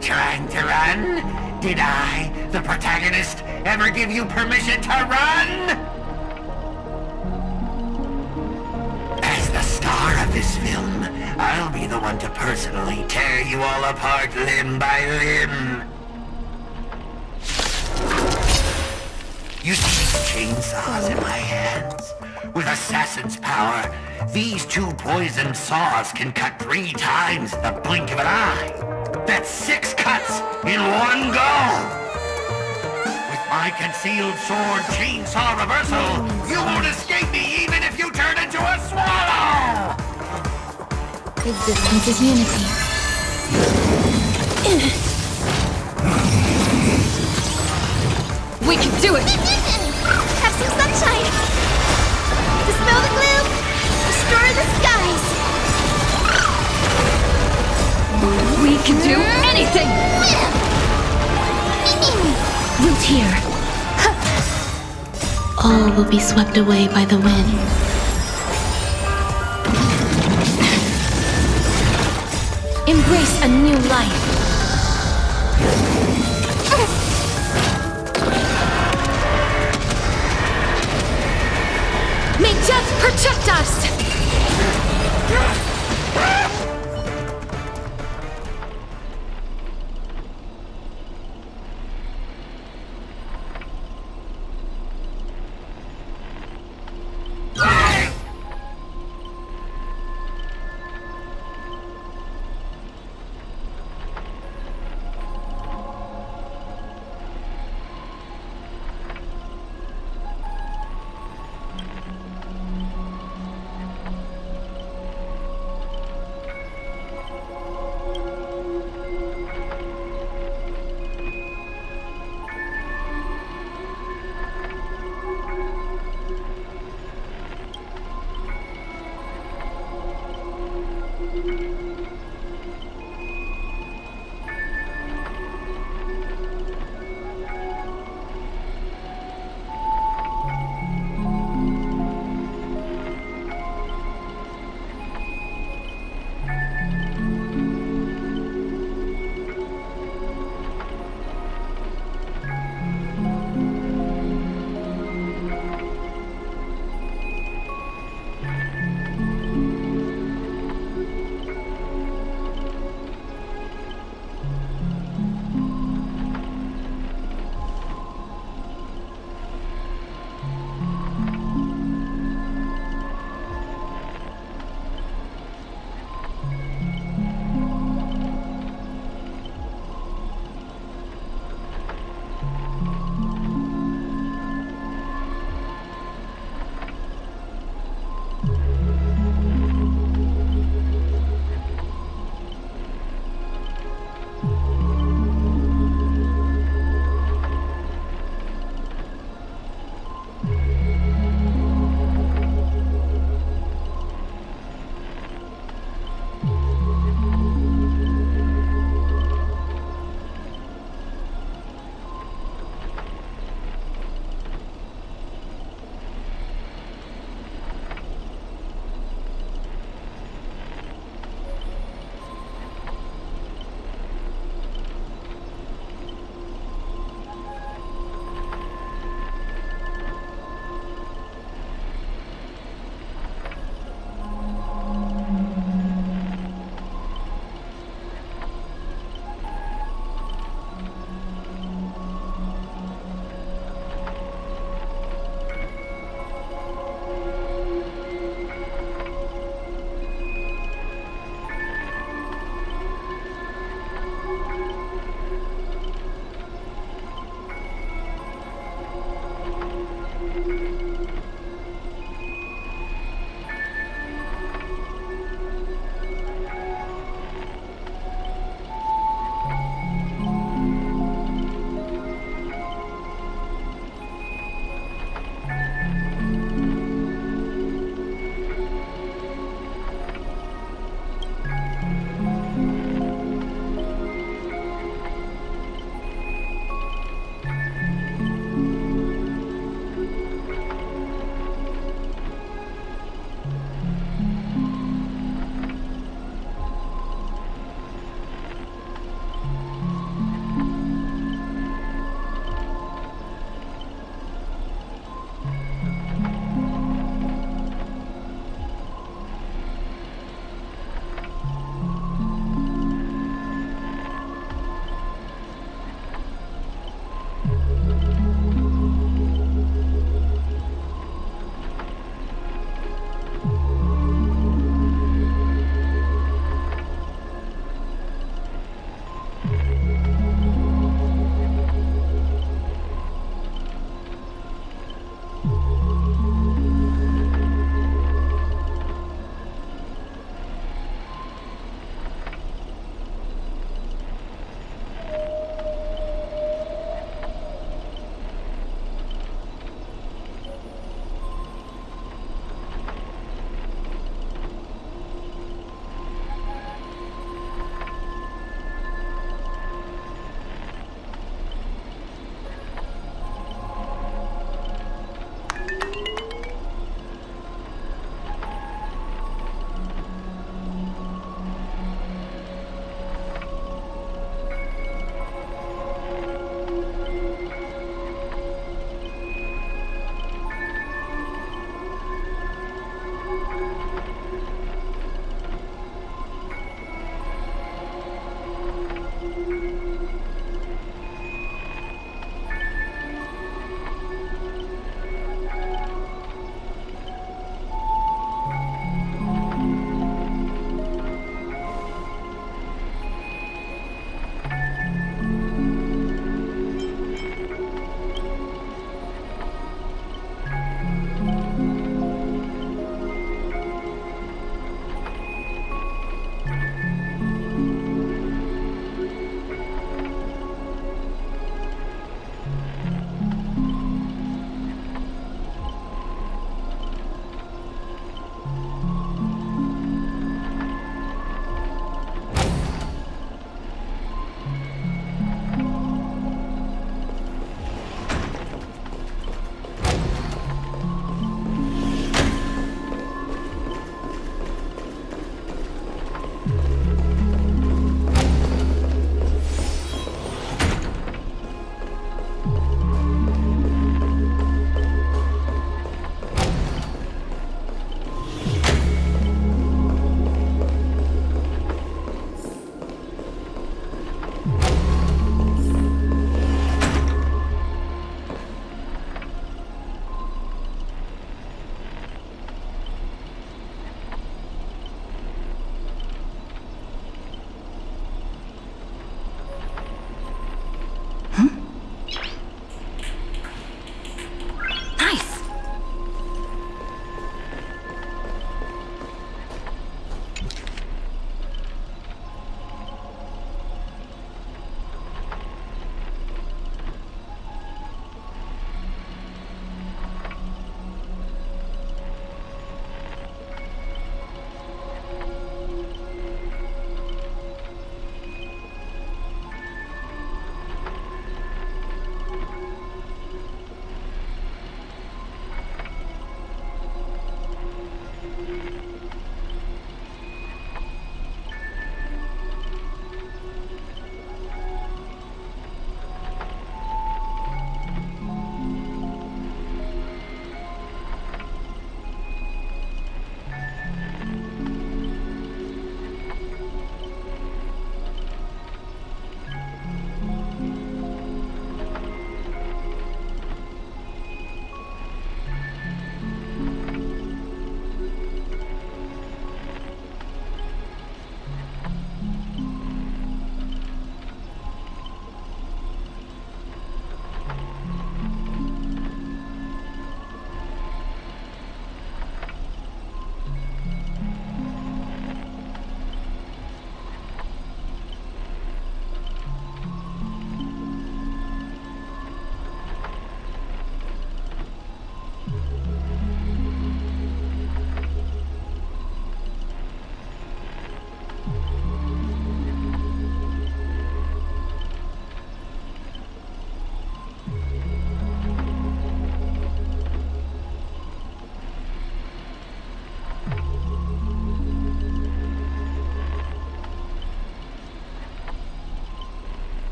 Trying to run? Did I, the protagonist, ever give you permission to run? As the star of this film, I'll be the one to personally tear you all apart limb by limb. You see these chainsaws in my hands? With assassin's power, these two poisoned saws can cut 3 times in the blink of an eye. That's 6 cuts in one go! With my concealed sword chainsaw reversal, you won't escape me even if you turn into a swallow! Existence is unity. We can do it! Have some sunshine! Dispel the gloom! Destroy the skies! We can do anything! Root here. All will be swept away by the wind. Embrace a new life. Protect us!